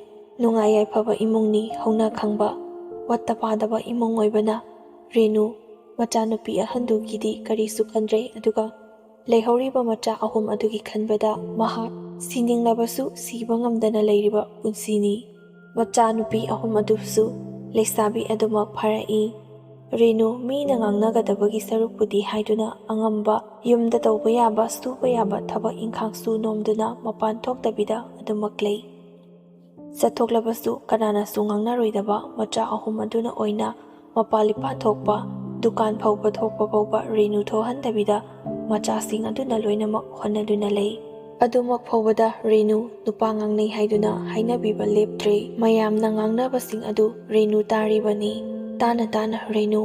ꯅꯨꯡꯉꯥꯏ ꯌꯥꯏꯐꯕ ꯏꯃꯨꯡꯅꯤ ꯍꯧꯅ ꯈꯪꯕ ꯋꯠꯇ ꯄꯥꯗꯕ ꯏꯃꯨꯡ ꯑꯣꯏꯕꯅ ꯔꯦꯅꯨ ꯃꯆꯥꯅꯨꯄꯤ ꯑꯍꯟꯗꯨꯒꯤꯗꯤ ꯀꯔꯤꯁꯨ ꯈꯟꯗ꯭ꯔꯦ ꯑꯗꯨꯒ ꯂꯩꯍꯧꯔꯤꯕ ꯃꯆꯥ ꯑꯍꯨꯝ ꯑꯗꯨꯒꯤ ꯈꯟꯕꯗ ꯃꯍꯥꯛ ꯁꯤꯅꯤꯡꯂꯕꯁꯨ ꯁꯤꯕ ꯉꯝꯗꯅ ꯂꯩꯔꯤꯕ ꯄꯨꯟꯁꯤꯅꯤ꯫ ꯃꯆꯥꯅꯨꯄꯤ ꯑꯍꯨꯝ ꯑꯗꯨꯁꯨ ꯂꯩꯁꯥꯕꯤ ꯑꯗꯨꯃꯛ ꯐꯥꯔꯛꯏ꯫ ꯔꯦꯅꯨ ꯃꯤꯅ ꯉꯥꯡꯅꯒꯗꯕꯒꯤ ꯁꯔꯨꯛꯄꯨꯗꯤ ꯍꯥꯏꯗꯨꯅ ꯑꯉꯝꯕ ꯌꯨꯝꯗ ꯇꯧꯕ ꯌꯥꯕ ꯁꯨꯕ ꯌꯥꯕ ꯊꯕꯛ ꯏꯪꯈꯥꯡꯁꯨ ꯅꯣꯝꯗꯨꯅ ꯃꯄꯥꯟ ꯊꯣꯛꯇꯕꯤꯗ ꯑꯗꯨꯃꯛ ꯂꯩ꯫ ꯆꯠꯊꯣꯛꯂꯕꯁꯨ ꯀꯅꯥꯅꯁꯨ ꯉꯥꯡꯅꯔꯣꯏꯗꯕ ꯃꯆꯥ ꯑꯍꯨꯝ ꯑꯗꯨꯅ ꯑꯣꯏꯅ ꯃꯄꯥꯜ-ꯏꯄꯥꯟ ꯊꯣꯛꯄ, ꯗꯨꯀꯥꯟ ꯐꯥꯎꯕ ꯊꯣꯛꯄ ꯐꯥꯎꯕ ꯔꯦꯅꯨ ꯊꯣꯛꯍꯟꯗꯕꯤꯗ ꯃꯆꯥꯁꯤꯡ ꯑꯗꯨꯅ ꯂꯣꯏꯅꯃꯛ ꯍꯣꯠꯅꯗꯨꯅ ꯂꯩ꯫ ꯑꯗꯨꯃꯛ ꯐꯥꯎꯕꯗ ꯔꯦꯅꯨ ꯅꯨꯄꯥ ꯉꯥꯡꯅꯩ ꯍꯥꯏꯗꯨꯅ ꯍꯥꯏꯅꯕꯤꯕ ꯂꯦꯞꯇ꯭ꯔꯦ꯫ ꯃꯌꯥꯝꯅ ꯉꯥꯡꯅꯕꯁꯤꯡ ꯑꯗꯨ ꯔꯦꯅꯨ ꯇꯥꯔꯤꯕꯅꯤ꯫ ꯇꯥꯅ ꯇꯥꯅ ꯔꯦꯅꯨ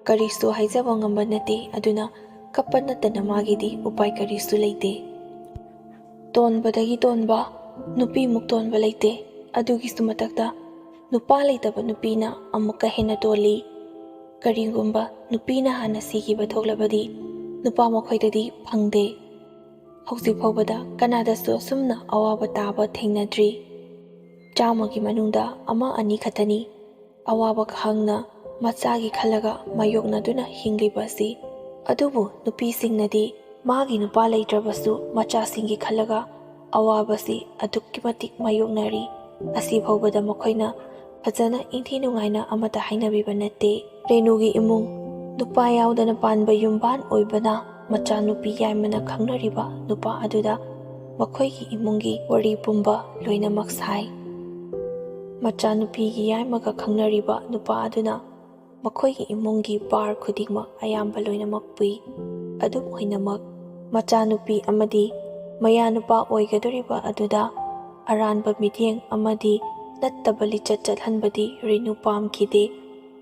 ꯀꯔꯤꯁꯨ ꯍꯥꯏꯖꯕ ꯉꯝꯕ ꯅꯠꯇꯦ꯫ ꯑꯗꯨꯅ ꯀꯞꯄ ꯅꯠꯇꯅ ꯃꯥꯒꯤꯗꯤ ꯎꯄꯥꯏ ꯀꯔꯤꯁꯨ ꯂꯩꯇꯦ꯫ ꯇꯣꯟꯕꯗꯒꯤ ꯇꯣꯟꯕ, ꯅꯨꯄꯤꯃꯨꯛ ꯇꯣꯟꯕ ꯂꯩꯇꯦ꯫ ꯑꯗꯨꯒꯤꯁꯨ ꯃꯊꯛꯇ ꯅꯨꯄꯥ ꯂꯩꯇꯕ ꯅꯨꯄꯤꯅ ꯑꯃꯨꯛꯀ ꯍꯦꯟꯅ ꯇꯣꯜꯂꯤ꯫ ꯀꯔꯤꯒꯨꯝꯕ ꯅꯨꯄꯤꯅ ꯍꯥꯟꯅ ꯁꯤꯈꯤꯕ ꯊꯣꯛꯂꯕꯗꯤ ꯅꯨꯄꯥ ꯃꯈꯣꯏꯗꯗꯤ ꯐꯪꯗꯦ꯫ ꯍꯧꯖꯤꯛ ꯐꯥꯎꯕꯗ ꯀꯅꯥꯗꯁꯨ ꯑꯁꯨꯝꯅ ꯑꯋꯥꯕ ꯇꯥꯕ ꯊꯦꯡꯅꯗ꯭ꯔꯤ꯫ 100ꯒꯤ ꯃꯅꯨꯡꯗ 1-2 ꯈꯛꯇꯅꯤ ꯑꯋꯥꯕ ꯈꯪꯅ ꯃꯆꯥꯒꯤ ꯈꯜꯂꯒ ꯃꯥꯌꯣꯛꯅꯗꯨꯅ ꯍꯤꯡꯂꯤꯕ ꯑꯁꯤ꯫ ꯑꯗꯨꯕꯨ ꯅꯨꯄꯤꯁꯤꯡꯅꯗꯤ ꯃꯥꯒꯤ ꯅꯨꯄꯥ ꯂꯩꯇ꯭ꯔꯕꯁꯨ ꯃꯆꯥꯁꯤꯡꯒꯤ ꯈꯜꯂꯒ ꯑꯋꯥꯕꯁꯤ ꯑꯗꯨꯛꯀꯤ ꯃꯇꯤꯛ ꯃꯥꯌꯣꯛꯅꯔꯤ꯫ ꯑꯁꯤ ꯐꯥꯎꯕꯗ ꯃꯈꯣꯏꯅ ꯐꯖꯅ ꯏꯪꯊꯤ ꯅꯨꯡꯉꯥꯏꯅ ꯑꯃꯠꯇ ꯍꯥꯏꯅꯕꯤꯕ ꯅꯠꯇꯦ꯫ ꯔꯦꯅꯨꯒꯤ ꯏꯃꯨꯡ ꯅꯨꯄꯥ ꯌꯥꯎꯗꯅ ꯄꯥꯟꯕ ꯌꯨꯝꯕꯥꯟ ꯑꯣꯏꯕꯅ ꯃꯆꯥꯅꯨꯄꯤ ꯌꯥꯏꯃꯅ ꯈꯪꯅꯔꯤꯕ ꯅꯨꯄꯥ ꯑꯗꯨꯗ ꯃꯈꯣꯏꯒꯤ ꯏꯃꯨꯡꯒꯤ ꯋꯥꯔꯤ ꯄꯨꯝꯕ ꯂꯣꯏꯅꯃꯛ ꯁꯥꯏ꯫ ꯃꯆꯥꯅꯨꯄꯤꯒꯤ ꯌꯥꯏꯃꯒ ꯈꯪꯅꯔꯤꯕ ꯅꯨꯄꯥ ꯑꯗꯨꯅ ꯃꯈꯣꯏꯒꯤ ꯏꯃꯨꯡꯒꯤ ꯕꯥꯔ ꯈꯨꯗꯤꯡꯃꯛ ꯑꯌꯥꯝꯕ ꯂꯣꯏꯅꯃꯛ ꯄꯨꯏ꯫ ꯑꯗꯨꯝ ꯑꯣꯏꯅꯃꯛ ꯃꯆꯥꯅꯨꯄꯤ ꯑꯃꯗꯤ ꯃꯌꯥꯅꯨꯄꯥ ꯑꯣꯏꯒꯗꯧꯔꯤꯕ ꯑꯗꯨꯗ ꯑꯔꯥꯟꯕ ꯃꯤꯠꯌꯦꯡ ꯑꯃꯗꯤ ꯅꯠꯇꯕ ꯂꯤꯆꯠ ꯆꯠꯍꯟꯕꯗꯤ ꯔꯦꯅꯨ ꯄꯥꯝꯈꯤꯗꯦ꯫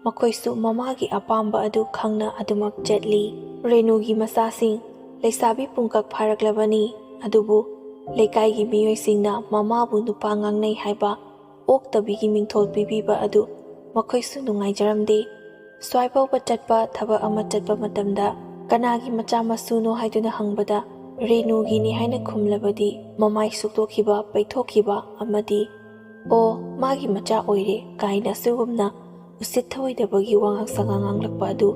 ꯃꯈꯣꯏꯁꯨ ꯃꯃꯥꯒꯤ ꯑꯄꯥꯝꯕ ꯑꯗꯨ ꯈꯪꯅ ꯑꯗꯨꯃꯛ ꯆꯠꯂꯤ꯫ ꯔꯦꯅꯨꯒꯤ ꯃꯆꯥꯁꯤꯡ ꯂꯩꯁꯥꯕꯤ ꯄꯨꯡꯀꯛ ꯐꯥꯔꯛꯂꯕꯅꯤ꯫ ꯑꯗꯨꯕꯨ ꯂꯩꯀꯥꯏꯒꯤ ꯃꯤꯑꯣꯏꯁꯤꯡꯅ ꯃꯃꯥꯕꯨ ꯅꯨꯄꯥ ꯉꯥꯡꯅꯩ ꯍꯥꯏꯕ ꯑꯣꯛꯇꯕꯤꯒꯤ ꯃꯤꯡꯊꯣꯜ ꯄꯤꯕꯤꯕ ꯑꯗꯨ ꯃꯈꯣꯏꯁꯨ ꯅꯨꯡꯉꯥꯏꯖꯔꯝꯗꯦ꯫ ꯁ꯭ꯋꯥꯏꯐꯥꯎꯕ ꯆꯠꯄ ꯊꯕꯛ ꯑꯃ ꯆꯠꯄ ꯃꯇꯝꯗ ꯀꯅꯥꯒꯤ ꯃꯆꯥ ꯃꯁꯨꯅꯣ ꯍꯥꯏꯗꯨꯅ ꯍꯪꯕꯗ ꯔꯦꯅꯨꯒꯤꯅꯤ ꯍꯥꯏꯅ ꯈꯨꯝꯂꯕꯗꯤ ꯃꯃꯥꯏ ꯁꯨꯛꯇꯣꯛꯈꯤꯕ, ꯄꯩꯊꯣꯛꯈꯤꯕ ꯑꯃꯗꯤ "ꯑꯣ ꯃꯥꯒꯤ ꯃꯆꯥ ꯑꯣꯏꯔꯦ" ꯀꯥꯏꯅ ꯑꯁꯤꯒꯨꯝꯅ ꯎꯁꯤꯠ ꯊꯑꯣꯏꯗꯕꯒꯤ ꯋꯥꯉꯥꯡ ꯁꯉꯥꯡ ꯉꯥꯡꯂꯛꯄ ꯑꯗꯨ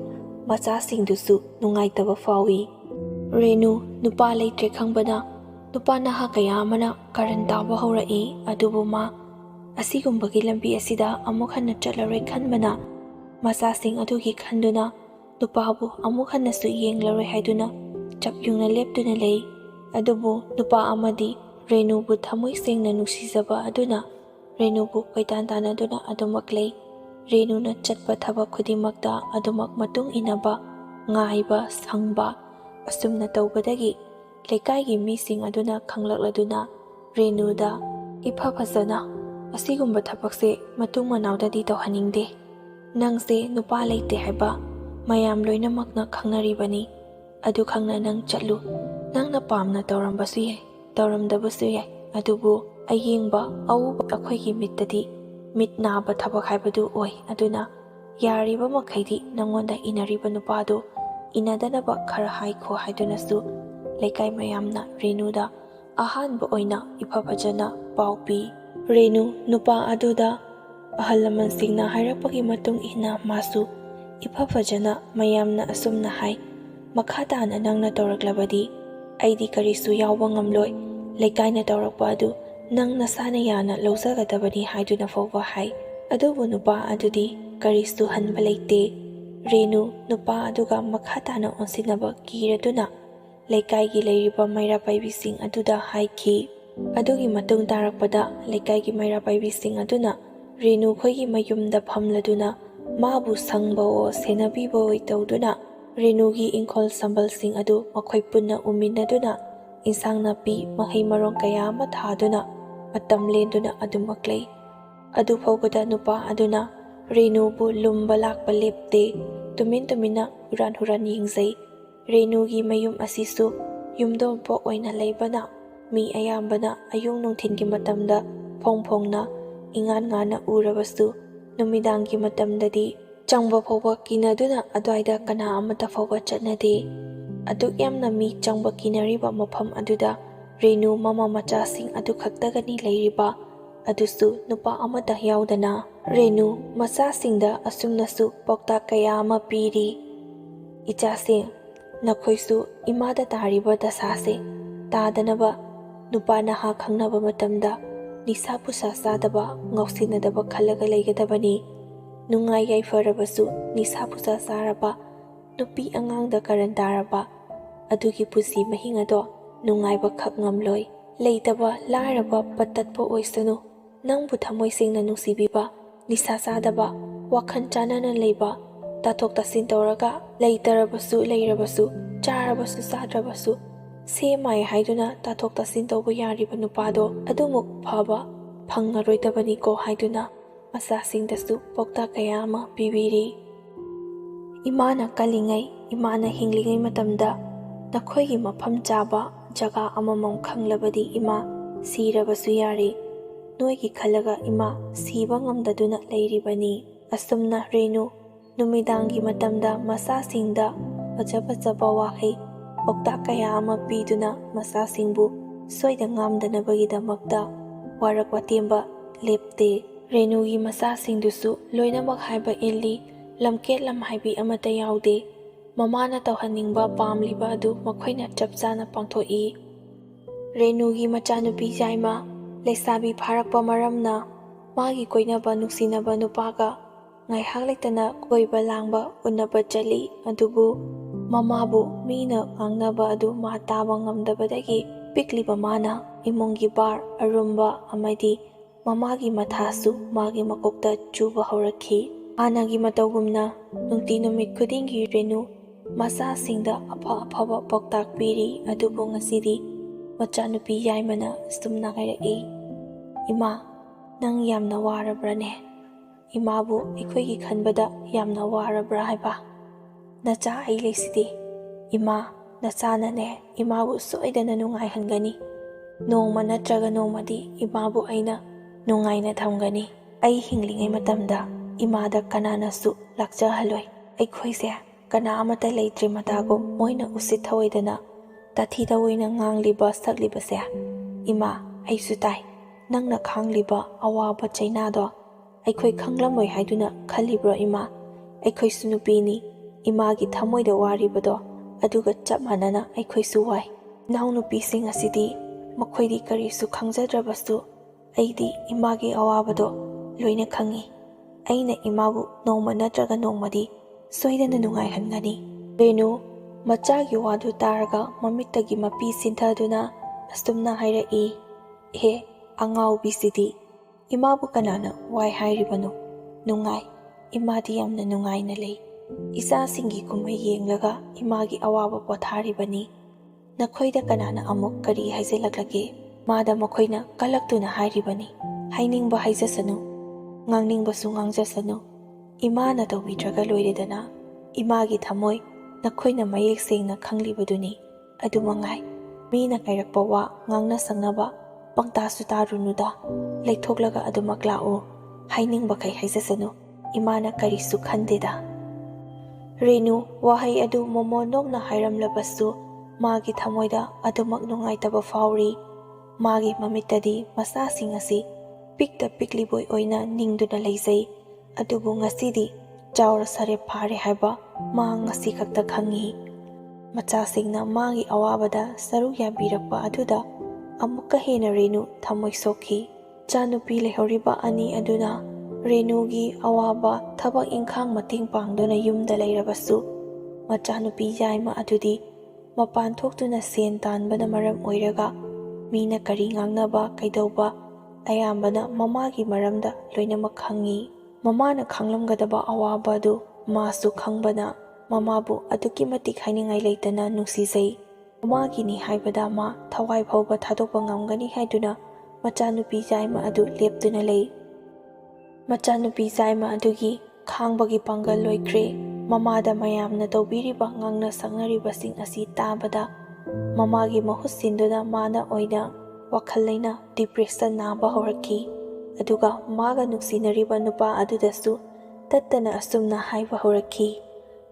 ꯃꯆꯥꯁꯤꯡꯗꯨꯁꯨ ꯅꯨꯡꯉꯥꯏꯇꯕ ꯐꯥꯎꯏ꯫ ꯔꯦꯅꯨ ꯅꯨꯄꯥ ꯂꯩꯇ꯭ꯔꯦ ꯈꯪꯕꯅ ꯅꯨꯄꯥ ꯅꯍꯥ ꯀꯌꯥ ꯑꯃꯅ ꯀꯥꯔꯟ ꯇꯥꯕ ꯍꯧꯔꯛꯏ꯫ ꯑꯗꯨꯕꯨ ꯃꯥ ꯑꯁꯤꯒꯨꯝꯕꯒꯤ ꯂꯝꯕꯤ ꯑꯁꯤꯗ ꯑꯃꯨꯛ ꯍꯟꯅ ꯆꯠꯂꯔꯣꯏ ꯈꯟꯕꯅ ꯃꯆꯥꯁꯤꯡ ꯑꯗꯨꯒꯤ ꯈꯟꯗꯨꯅ ꯅꯨꯄꯥꯕꯨ ꯑꯃꯨꯛ ꯍꯟꯅꯁꯨ ꯌꯦꯡꯂꯔꯣꯏ ꯍꯥꯏꯗꯨꯅ ꯆꯞ ꯌꯨꯡꯅ ꯂꯦꯞꯇꯨꯅ ꯂꯩ꯫ ꯑꯗꯨꯕꯨ ꯅꯨꯄꯥ ꯑꯃꯗꯤ ꯔꯦꯅꯨꯕꯨ ꯊꯃꯣꯏ ꯁꯦꯡꯅ ꯅꯨꯡꯁꯤꯖꯕ ꯑꯗꯨꯅ ꯔꯦꯅꯨꯕꯨ ꯀꯣꯏꯇꯥꯟ ꯇꯥꯟꯅꯗꯨꯅ ꯑꯗꯨꯃꯛ ꯂꯩ꯫ ꯔꯦꯅꯨꯅ ꯆꯠꯄ ꯊꯕꯛ ꯈꯨꯗꯤꯡꯃꯛꯇ ꯑꯗꯨꯃꯛ ꯃꯇꯨꯡ ꯏꯟꯅꯕ, ꯉꯥꯏꯕ, ꯁꯪꯕ ꯑꯁꯨꯝꯅ ꯇꯧꯕꯗꯒꯤ ꯂꯩꯀꯥꯏꯒꯤ ꯃꯤꯁꯤꯡ ꯑꯗꯨꯅ ꯈꯪꯂꯛꯂꯗꯨꯅ ꯔꯦꯅꯨꯗ "ꯏꯐ ꯐꯖꯅ ꯑꯁꯤꯒꯨꯝꯕ ꯊꯕꯛꯁꯦ ꯃꯇꯨꯡ ꯃꯅꯥꯎꯗꯗꯤ ꯇꯧꯍꯟꯅꯤꯡꯗꯦ꯫ ꯅꯪꯁꯦ ꯅꯨꯄꯥ ꯂꯩꯇꯦ ꯍꯥꯏꯕ ꯃꯌꯥꯝ ꯂꯣꯏꯅꯃꯛꯅ ꯈꯪꯅꯔꯤꯕꯅꯤ꯫ ꯑꯗꯨ ꯈꯪꯅ ꯅꯪ ꯆꯠꯂꯨ꯫ ꯅꯪꯅ ꯄꯥꯝꯅ ꯇꯧꯔꯝꯕꯁꯨ ꯌꯥꯏ, ꯇꯧꯔꯝꯗꯕꯁꯨ ꯌꯥꯏ꯫ ꯑꯗꯨꯕꯨ ꯑꯌꯦꯡꯕ, ꯑꯎꯕ ꯑꯩꯈꯣꯏꯒꯤ ꯃꯤꯠꯇꯗꯤ ꯃꯤꯠ ꯅꯥꯕ ꯊꯕꯛ ꯍꯥꯏꯕꯗꯨ ꯑꯣꯏ꯫ ꯑꯗꯨꯅ ꯌꯥꯔꯤꯕ ꯃꯈꯩꯗꯤ ꯅꯪꯉꯣꯟꯗ ꯏꯟꯅꯔꯤꯕ ꯅꯨꯄꯥꯗꯨ ꯏꯟꯅꯗꯅꯕ ꯈꯔ ꯍꯥꯏꯈꯣ" ꯍꯥꯏꯗꯨꯅꯁꯨ ꯂꯩꯀꯥꯏ ꯃꯌꯥꯝꯅ ꯔꯦꯅꯨꯗ ꯑꯍꯥꯟꯕ ꯑꯣꯏꯅ ꯏꯐ ꯐꯖꯅ ꯄꯥꯎ ꯄꯤ꯫ ꯔꯦꯅꯨ ꯅꯨꯄꯥ ꯑꯗꯨꯗ ꯑꯍꯜ ꯂꯃꯟꯁꯤꯡꯅ ꯍꯥꯏꯔꯛꯄꯒꯤ ꯃꯇꯨꯡ ꯏꯟꯅ ꯃꯥꯁꯨ ꯏꯐ ꯐꯖꯅ ꯃꯌꯥꯝꯅ ꯑꯁꯨꯝꯅ ꯍꯥꯏ, "ꯃꯈꯥ ꯇꯥꯅ ꯅꯪꯅ ꯇꯧꯔꯛꯂꯕꯗꯤ ꯑꯩꯗꯤ ꯀꯔꯤꯁꯨ ꯌꯥꯎꯕ ꯉꯝꯂꯣꯏ꯫ ꯂꯩꯀꯥꯏꯅ ꯇꯧꯔꯛꯄ ꯑꯗꯨ ꯅꯪ ꯅꯁꯥꯅ ꯌꯥꯅ ꯂꯧꯖꯒꯗꯕꯅꯤ" ꯍꯥꯏꯗꯨꯅ ꯐꯥꯎꯕ ꯍꯥꯏ꯫ ꯑꯗꯨꯕꯨ ꯅꯨꯄꯥ ꯑꯗꯨꯗꯤ ꯀꯔꯤꯁꯨ ꯍꯟꯕ ꯂꯩꯇꯦ꯫ ꯔꯦꯅꯨ ꯅꯨꯄꯥ ꯑꯗꯨꯒ ꯃꯈꯥ ꯇꯥꯅ ꯑꯣꯟꯁꯤꯟꯅꯕ ꯀꯤꯔꯗꯨꯅ ꯂꯩꯀꯥꯏꯒꯤ ꯂꯩꯔꯤꯕ ꯃꯩꯔꯥ ꯄꯥꯏꯕꯤꯁꯤꯡ ꯑꯗꯨꯗ ꯍꯥꯏꯈꯤ꯫ ꯑꯗꯨꯒꯤ ꯃꯇꯨꯡ ꯇꯥꯔꯛꯄꯗ ꯂꯩꯀꯥꯏꯒꯤ ꯃꯩꯔꯥ ꯄꯥꯏꯕꯤꯁꯤꯡ ꯑꯗꯨꯅ ꯔꯦꯅꯨ ꯈꯣꯏꯒꯤ ꯃꯌꯨꯝꯗ ꯐꯝꯂꯗꯨꯅ ꯃꯥꯕꯨ ꯁꯪꯕꯑꯣ ꯁꯦꯟꯅꯕꯤꯕꯑꯣꯏ ꯇꯧꯗꯨꯅ ꯔꯦꯅꯨꯒꯤ ꯏꯪꯈꯣꯜ ꯁꯝꯕꯜꯁꯤꯡ ꯑꯗꯨ ꯃꯈꯣꯏ ꯄꯨꯟꯅ ꯎꯃꯤꯟꯅꯗꯨꯅ ꯏꯟꯁꯥꯡ ꯅꯥꯄꯤ, ꯃꯍꯩ ꯃꯔꯣꯡ ꯀꯌꯥ ꯑꯃ ꯊꯥꯗꯨꯅ ꯃꯇꯝ ꯂꯦꯟꯗꯨꯅ ꯑꯗꯨꯃꯛ ꯂꯩ꯫ ꯑꯗꯨ ꯐꯥꯎꯕꯗ ꯅꯨꯄꯥ ꯑꯗꯨꯅ ꯔꯦꯅꯨꯕꯨ ꯂꯨꯝꯕ ꯂꯥꯛꯄ ꯂꯦꯞꯇꯦ꯫ ꯇꯨꯃꯤꯟ ꯇꯨꯃꯤꯟꯅ ꯍꯨꯔꯥꯟ ꯍꯨꯔꯥꯟ ꯌꯦꯡꯖꯩ꯫ ꯔꯦꯅꯨꯒꯤ ꯃꯌꯨꯝ ꯑꯁꯤꯁꯨ ꯌꯨꯝꯊꯣꯡꯄꯣꯛ ꯑꯣꯏꯅ ꯂꯩꯕꯅ ꯃꯤ ꯑꯌꯥꯝꯕꯅ ꯑꯌꯨꯛ ꯅꯨꯡꯊꯤꯟꯒꯤ ꯃꯇꯝꯗ ꯐꯣꯡ ꯐꯣꯡꯅ ꯏꯉꯥꯟ ꯉꯥꯟꯅ ꯎꯔꯕꯁꯨ ꯅꯨꯃꯤꯗꯥꯡꯒꯤ ꯃꯇꯝꯗꯗꯤ ꯆꯪꯕ ꯐꯥꯎꯕ ꯀꯤꯅꯗꯨꯅ ꯑꯗ꯭ꯋꯥꯏꯗ ꯀꯅꯥ ꯑꯃꯠꯇ ꯐꯥꯎꯕ ꯆꯠꯅꯗꯦ꯫ ꯑꯗꯨꯛ ꯌꯥꯝꯅ ꯃꯤ ꯆꯪꯕ ꯀꯤꯅꯔꯤꯕ ꯃꯐꯝ ꯑꯗꯨꯗ ꯔꯦꯅꯨ ꯃꯃꯥ ꯃꯆꯥꯁꯤꯡ ꯑꯗꯨ ꯈꯛꯇꯒꯅꯤ ꯂꯩꯔꯤꯕ, ꯑꯗꯨꯁꯨ ꯅꯨꯄꯥ ꯑꯃꯠꯇ ꯌꯥꯎꯗꯅ꯫ ꯔꯦꯅꯨ ꯃꯆꯥꯁꯤꯡꯗ ꯑꯁꯨꯝꯅꯁꯨ ꯄꯥꯎꯇꯥꯛ ꯀꯌꯥ ꯑꯃ ꯄꯤꯔꯤ꯫ Ichasing, nakhoi imada tariba dasase tadanaba nupa naha khangnaba matamda nisa pusa sadaba ngausinadaba khalaga leigadabani. Nungai yaifarabasu nisa pusa saraba nupi angangda karan taraba adugi pusi mahing ado nungaiba khak ngamloi. Leitaba laraba patatpa oisanu nangbu thamoisingna nungsibiba nisa sadaba wakhal chanana leiba tathok tasin tawraga leitarabasu leirabasu charabasu sadrabasu semai haiduna tathok tasin tawba yariba nupado adumuk phaba phangaroidabani ko haiduna masasingdasu paukta kaya ama pibiri. Imana kalingai imana hinglingai matamda nakhoigi mafam chaba jaga amamam khanglabadi ima sirabasu yari noigi khalaga ima siba ngamdaduna leiribani. Asumna renu numidangi matamda masasingda pajaba wahai paukta kaya ama piduna masasingbu soida ngamdanabagidamakta warakwa temba lepte. Renugi masasingdusu loinamak haiba illi lamket lamhaibi amata yaude. Mamana tawhaningba pamliba adu makhoina chapchana pangthoi. Renugi machanupi jaima leisabi pharakpa maramna magi koinaba nungsinaba nupaga ngaihak leitana koiba langba unaba chali adubu mamabu mina ngangnaba adu ma taba ngamdabadagi pikliba mana imungi bar arumba amadi mamagi mathasu magi makokta chuba horakhi. Anagi matawgumna nungti numit khudingi renu masasingda afaba pauktak piri adubu ngasidi machanupi yaimana sumna hairaki. Ima nang yamna warabrane? Imabu ikhoigi khanbada yamna warabra haiba? Nacha ai leisidi. Ima nachanane imabu soidana nungaihangani. Nongma natraga nongmadi imabu aina nungaina thamgani. Ai hinglingai matamda imada kananasu lakjahaloi. Aikhoise kana amata leitre matagum moina usit thawaidana tathida oina ngangliba saklibase. Ima aisu tai nangna khangliba awaba chainado aikhoi khanglamoi haiduna khalibro ima. Aikhoisu nupini imagi thamoida waribado aduga chap manana aikhoisu wai. Nau nupising asidi makhoidi karisu khangjadrabasu aidi imagi awabado loina khangi. Aina imabu nongma natraga nongmadi soidana nungaihangani. Renu machagi wadu taraga mamittagi mapi sinthaduna astumna hairaki. He angau bisidi imabu kanana wai hairibanu? Nungai imadi yamna nungai na lei. Isa singi kumai yenglaga imagi awaba potharibani. Nakhoida kanana amuk kari haizelaklage? Mada makhoina kalaktuna hairibani. Hainingba haizasanu ngangningbasu ngangjasanu. Imana tawbidraga loiredana imagi thamoi nakhoina mayek sengna khanglibaduni adumangai. Mina kairakpa wa ngangna sangnaba pangtasu tarunuda leithoklaga adumak lao hainingba kai haizasanu imana karisu khandeda. Renu wahai adu momonokna hairamlabasu magi thamoida adumak nungaitaba fauri. Magi mamittadi masasing asi pikta pikliboi oina ningduna leizai adubu ngasidi chaura sare phare haiba ma ngasi khakta khangi. Machasingna magi awabada saru yabirakpa aduda amukka hena renu thamoi sokhi. Chanupi lehoriba ani aduna renugi awaba thabak ingkhang mating pangduna yumda leirabasu machanupi yaima adudi mapan thoktuna sen tanbana maram oiraga mina kari ngangnaba kaidauba ayambana mamagi maramda loinamak khangi. Mamana khanglamgadaba awaba adu masu khangbana mamabu aduki matik hainingai leitana nungsizai. Mamagini haibada ma thawai phauba thadokpa ngamgani haiduna machanupi jaima adu leptuna lei. Machanupi jaima adugi khangbagi pangal loikre. Mamada mayamna tawbiriba ngangna sangnaribasing asi tabada mamagi mahut sinduna mana oina wakhal leina depression naba horakhi. Aduga maga nungsinariba nupa adudasu tattana asumna haiba horakhi.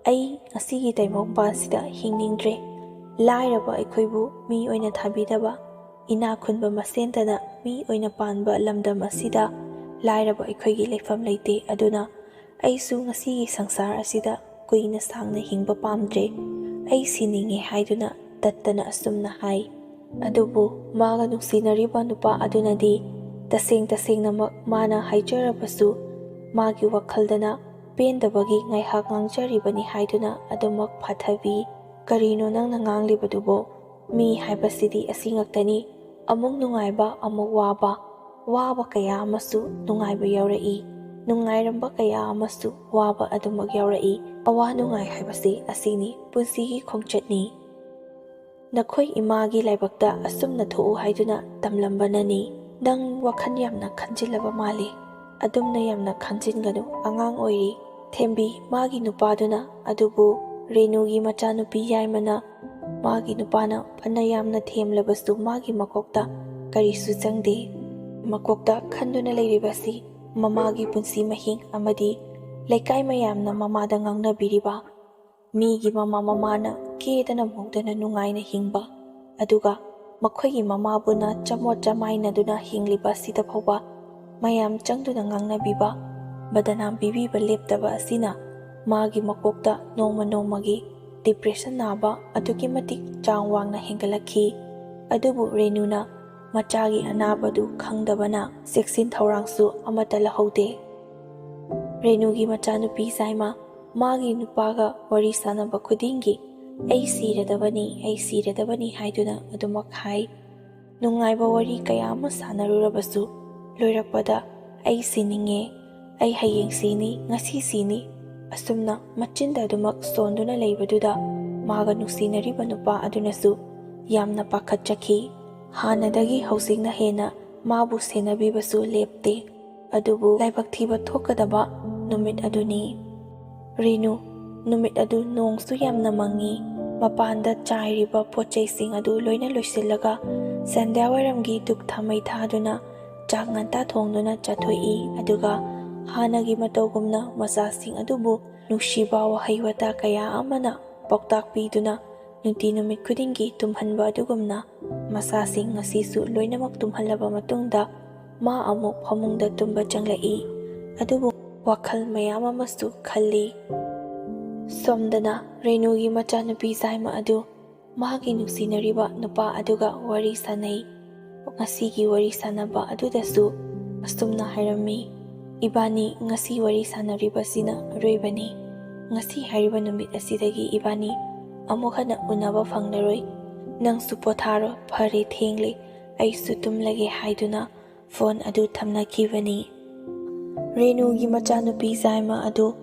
Ai asigi taimongpasida hingningdre. Lairaba aikhoibu mi oina thabidaba ina khunba masentana mi oina panba lamdam asida lairaba aikhoigi leifam leite aduna aisu ngasigi sangsar asida ꯀꯨꯏꯅ ꯁꯥꯡꯅ ꯍꯤꯡꯕ ꯄꯥꯝꯗ꯭ꯔꯦ, ꯑꯩ ꯁꯤꯅꯤꯡꯉꯦ ꯍꯥꯏꯗꯨꯅ ꯇꯠꯇꯅ ꯑꯁꯨꯝꯅ ꯍꯥꯏ꯫ ꯑꯗꯨꯕꯨ ꯃꯥꯒ ꯅꯨꯡꯁꯤꯅꯔꯤꯕ ꯅꯨꯄꯥ ꯑꯗꯨꯅꯗꯤ ꯇꯁꯦꯡꯅꯃꯛ ꯃꯥꯅ ꯍꯥꯏꯖꯔꯕꯁꯨ ꯃꯥꯒꯤ ꯋꯥꯈꯜꯗꯅ ꯄꯦꯟꯗꯕꯒꯤ ꯉꯥꯏꯍꯥꯛ ꯉꯥꯡꯖꯔꯤꯕꯅꯤ ꯍꯥꯏꯗꯨꯅ ꯑꯗꯨꯃꯛ ꯐꯥꯊꯕꯤ꯫ ꯀꯔꯤꯅꯣ ꯅꯪꯅ ꯉꯥꯡꯂꯤꯕꯗꯨꯕꯣ? ꯃꯤ ꯍꯥꯏꯕꯁꯤꯗꯤ ꯑꯁꯤ ꯉꯛꯇꯅꯤ, ꯑꯃꯨꯛ ꯅꯨꯡꯉꯥꯏꯕ ꯑꯃꯨꯛ ꯋꯥꯕ ꯀꯌꯥ ꯑꯃꯁꯨ ꯅꯨꯡꯉꯥꯏꯕ ꯌꯥꯎꯔꯛꯏ, ꯅꯨꯡꯉꯥꯏꯔꯝꯕ ꯀꯌꯥ ꯑꯃꯁꯨ ꯋꯥꯕ ꯑꯗꯨꯃꯛ ꯌꯥꯎꯔꯛꯏ꯫ ꯑꯋꯥ ꯅꯨꯡꯉꯥꯏ ꯍꯥꯏꯕꯁꯤ ꯑꯁꯤꯅꯤ, ꯄꯨꯟꯁꯤꯒꯤ ꯈꯣꯡꯆꯠꯅꯤ꯫ ꯅꯈꯣꯏ ꯏꯃꯥꯒꯤ ꯂꯥꯏꯕꯛꯇ ꯑꯁꯨꯝꯅ ꯊꯣꯛꯎ ꯍꯥꯏꯗꯨꯅ ꯇꯝꯂꯝꯕꯅꯅꯤ꯫ ꯅꯪ ꯋꯥꯈꯜ ꯌꯥꯝꯅ ꯈꯟꯖꯤꯜꯂꯕ ꯃꯥꯜꯂꯤ, ꯑꯗꯨꯝꯅ ꯌꯥꯝꯅ ꯈꯟꯖꯤꯟꯒꯅꯨ, ꯑꯉꯥꯡ ꯑꯣꯏꯔꯤ, ꯊꯦꯝꯕꯤ ꯃꯥꯒꯤ ꯅꯨꯄꯥꯗꯨꯅ꯫ ꯑꯗꯨꯕꯨ ꯔꯦꯅꯨꯒꯤ ꯃꯆꯥꯅꯨꯄꯤ ꯌꯥꯏꯃꯅ ꯃꯥꯒꯤ ꯅꯨꯄꯥꯅ ꯐꯅ ꯌꯥꯝꯅ ꯊꯦꯝꯂꯕꯁꯨ ꯃꯥꯒꯤ ꯃꯀꯣꯛꯇ ꯀꯔꯤꯁꯨ ꯆꯪꯗꯦ꯫ ꯃꯀꯣꯛꯇ ꯈꯟꯗꯨꯅ ꯂꯩꯔꯤꯕꯁꯤ ꯃꯃꯥꯒꯤ ꯄꯨꯟꯁꯤ ꯃꯍꯤꯡ ꯑꯃꯗꯤ ꯂꯩꯀꯥꯏ ꯃꯌꯥꯝꯅ ꯃꯃꯥꯗ ꯉꯥꯡꯅꯕꯤꯔꯤꯕ ꯃꯤꯒꯤ ꯃꯃꯥꯅ ꯀꯦꯗꯅ ꯃꯧꯗꯅ ꯅꯨꯡꯉꯥꯏꯅ ꯍꯤꯡꯕ, ꯑꯗꯨꯒ ꯃꯈꯣꯏꯒꯤ ꯃꯃꯥꯕꯨꯅ ꯆꯃꯣꯠ ꯆꯃꯥꯏꯅꯗꯨꯅ ꯍꯤꯡꯂꯤꯕ ꯁꯤꯗ ꯐꯥꯎꯕ ꯃꯌꯥꯝ ꯆꯪꯗꯨꯅ ꯉꯥꯡꯅꯕꯤꯕ, ꯕꯗꯅꯥꯝ ꯄꯤꯕꯤꯕ ꯂꯦꯞꯇꯕ ꯑꯁꯤꯅ ꯃꯥꯒꯤ ꯃꯀꯣꯛꯇ ꯅꯣꯡꯃꯒꯤ ꯗꯤꯄ꯭ꯔꯦꯁꯟ ꯅꯥꯕ ꯑꯗꯨꯛꯀꯤ ꯃꯇꯤꯛ ꯆꯥꯡ ꯋꯥꯡꯅ ꯍꯦꯟꯒꯠꯂꯛꯈꯤ꯫ ꯑꯗꯨꯕꯨ ꯔꯦꯅꯨꯅ ꯃꯆꯥꯒꯤ ꯑꯅꯥꯕꯗꯨ ꯈꯪꯗꯕꯅ ꯆꯦꯛꯁꯤꯟ ꯊꯧꯔꯥꯡꯁꯨ ꯑꯃꯠꯇ ꯂꯧꯍꯧꯗꯦ꯫ ꯔꯦꯅꯨꯒꯤ ꯃꯆꯥꯅꯨꯄꯤ ꯖꯥꯏꯃ ꯃꯥꯒꯤ ꯅꯨꯄꯥꯒ ꯋꯥꯔꯤ ꯁꯥꯟꯅꯕ ꯈꯨꯗꯤꯡꯒꯤ ꯑꯩ ꯁꯤꯔꯗꯕꯅꯤ ꯍꯥꯏꯗꯨꯅ ꯑꯗꯨꯃꯛ ꯍꯥꯏ꯫ ꯅꯨꯡꯉꯥꯏꯕ ꯋꯥꯔꯤ ꯀꯌꯥ ꯑꯃ ꯁꯥꯟꯅꯔꯨꯔꯕꯁꯨ ꯂꯣꯏꯔꯛꯄꯗ ꯑꯩ ꯁꯤꯅꯤꯡꯉꯦ, ꯑꯩ ꯍꯌꯦꯡ ꯁꯤꯅꯤ, ꯉꯁꯤ ꯁꯤꯅꯤ, ꯑꯁꯨꯝꯅ ꯃꯆꯤꯟꯗ ꯑꯗꯨꯃꯛ ꯁꯣꯟꯗꯨꯅ ꯂꯩꯕꯗꯨꯗ ꯃꯥꯒ ꯅꯨꯡꯁꯤꯅꯔꯤꯕ ꯅꯨꯄꯥ ꯑꯗꯨꯅꯁꯨ ꯌꯥꯝꯅ ꯄꯥꯈꯠꯆꯈꯤ꯫ ꯍꯥꯟꯅꯗꯒꯤ ꯍꯧꯖꯤꯛꯅ ꯍꯦꯟꯅ ꯃꯥꯕꯨ ꯁꯦꯟꯅꯕꯤꯕꯁꯨ ꯂꯦꯞꯇꯦ꯫ ꯑꯗꯨꯕꯨ ꯂꯥꯏꯕꯛ ꯊꯤꯕ ꯊꯣꯛꯀꯗꯕ ꯅꯨꯃꯤꯠ ꯑꯗꯨꯅꯤ꯫ ꯔꯦꯅꯨ, ꯅꯨꯃꯤꯠ ꯑꯗꯨ ꯅꯣꯡꯁꯨ ꯌꯥꯝꯅ ꯃꯪꯉꯤ꯫ ꯃꯄꯥꯟꯗ ꯆꯥꯏꯔꯤꯕ ꯄꯣꯠꯆꯩꯁꯤꯡ ꯑꯗꯨ ꯂꯣꯏꯅ ꯂꯣꯏꯁꯤꯜꯂꯒ ꯁꯟꯙ꯭ꯌꯥꯋꯥꯏꯔꯝꯒꯤ ꯙꯨꯛ ꯊꯥꯃꯩ ꯊꯥꯗꯨꯅ ꯆꯥꯛ ꯉꯟꯇꯥ ꯊꯣꯡꯗꯨꯅ ꯆꯥꯊꯣꯛꯏ꯫ ꯑꯗꯨꯒ ꯍꯥꯟꯅꯒꯤ ꯃꯇꯧꯒꯨꯝꯅ ꯃꯆꯥꯁꯤꯡ ꯑꯗꯨꯕꯨ ꯅꯨꯡꯁꯤꯕ ꯋꯥꯍꯩ ꯋꯥꯇꯥ ꯀꯌꯥ ꯑꯃꯅ ꯄꯥꯎꯇꯥꯛ ꯄꯤꯗꯨꯅ ꯅꯨꯡꯇꯤ ꯅꯨꯃꯤꯠ ꯈꯨꯗꯤꯡꯒꯤ ꯇꯨꯝꯍꯟꯕ ꯑꯗꯨꯒꯨꯝꯅ ꯃꯆꯥꯁꯤꯡ ꯉꯁꯤꯁꯨ ꯂꯣꯏꯅꯃꯛ ꯇꯨꯝꯍꯜꯂꯕ ꯃꯇꯨꯡꯗ ꯃꯥ ꯑꯃꯨꯛ ꯐꯃꯨꯡꯗ ꯇꯨꯝꯕ ꯆꯪꯂꯛꯏ꯫ ꯑꯗꯨꯕꯨ ꯋꯥꯈꯜ ꯃꯌꯥꯝ ꯑꯃꯁꯨ ꯈꯜꯂꯤ꯫ ꯁꯣꯝꯗꯅ ꯔꯦꯅꯨꯒꯤ ꯃꯆꯥꯅꯨꯄꯤ ꯖꯥꯏꯃ ꯑꯗꯨ ꯃꯥꯒꯤ ꯅꯨꯡꯁꯤꯅꯔꯤꯕ ꯅꯨꯄꯥ ꯑꯗꯨꯒ ꯋꯥꯔꯤ ꯁꯥꯟꯅꯩ꯫ ꯉꯁꯤꯒꯤ ꯋꯥꯔꯤ ꯁꯥꯟꯅꯕ ꯑꯗꯨꯗꯁꯨ ꯑꯁꯨꯝꯅ ꯍꯥꯏꯔꯝꯃꯤ, ꯏꯕꯥꯅꯤ ꯉꯁꯤ ꯋꯥꯔꯤ ꯁꯥꯟꯅꯔꯤꯕꯁꯤꯅ ꯑꯔꯣꯏꯕꯅꯤ꯫ ꯉꯁꯤ ꯍꯥꯏꯔꯤꯕ ꯅꯨꯃꯤꯠ ꯑꯁꯤꯗꯒꯤ ꯏꯕꯥꯅꯤ ꯑꯃꯨꯛ ꯍꯟꯅ ꯎꯅꯕ ꯐꯪꯂꯔꯣꯏ꯫ ꯅꯪꯁꯨ ꯄꯣꯊꯥꯔꯣ, ꯐꯔꯦ ꯊꯦꯡꯂꯦ, ꯑꯩꯁꯨ ꯇꯨꯝꯂꯒꯦ ꯍꯥꯏꯗꯨꯅ ꯐꯣꯟ ꯑꯗꯨ ꯊꯝꯅꯈꯤꯕꯅꯤ꯫ ꯔꯦꯅꯨꯒꯤ ꯃꯆꯥꯅꯨꯄꯤ ꯖꯥꯏꯃ ꯑꯗꯨ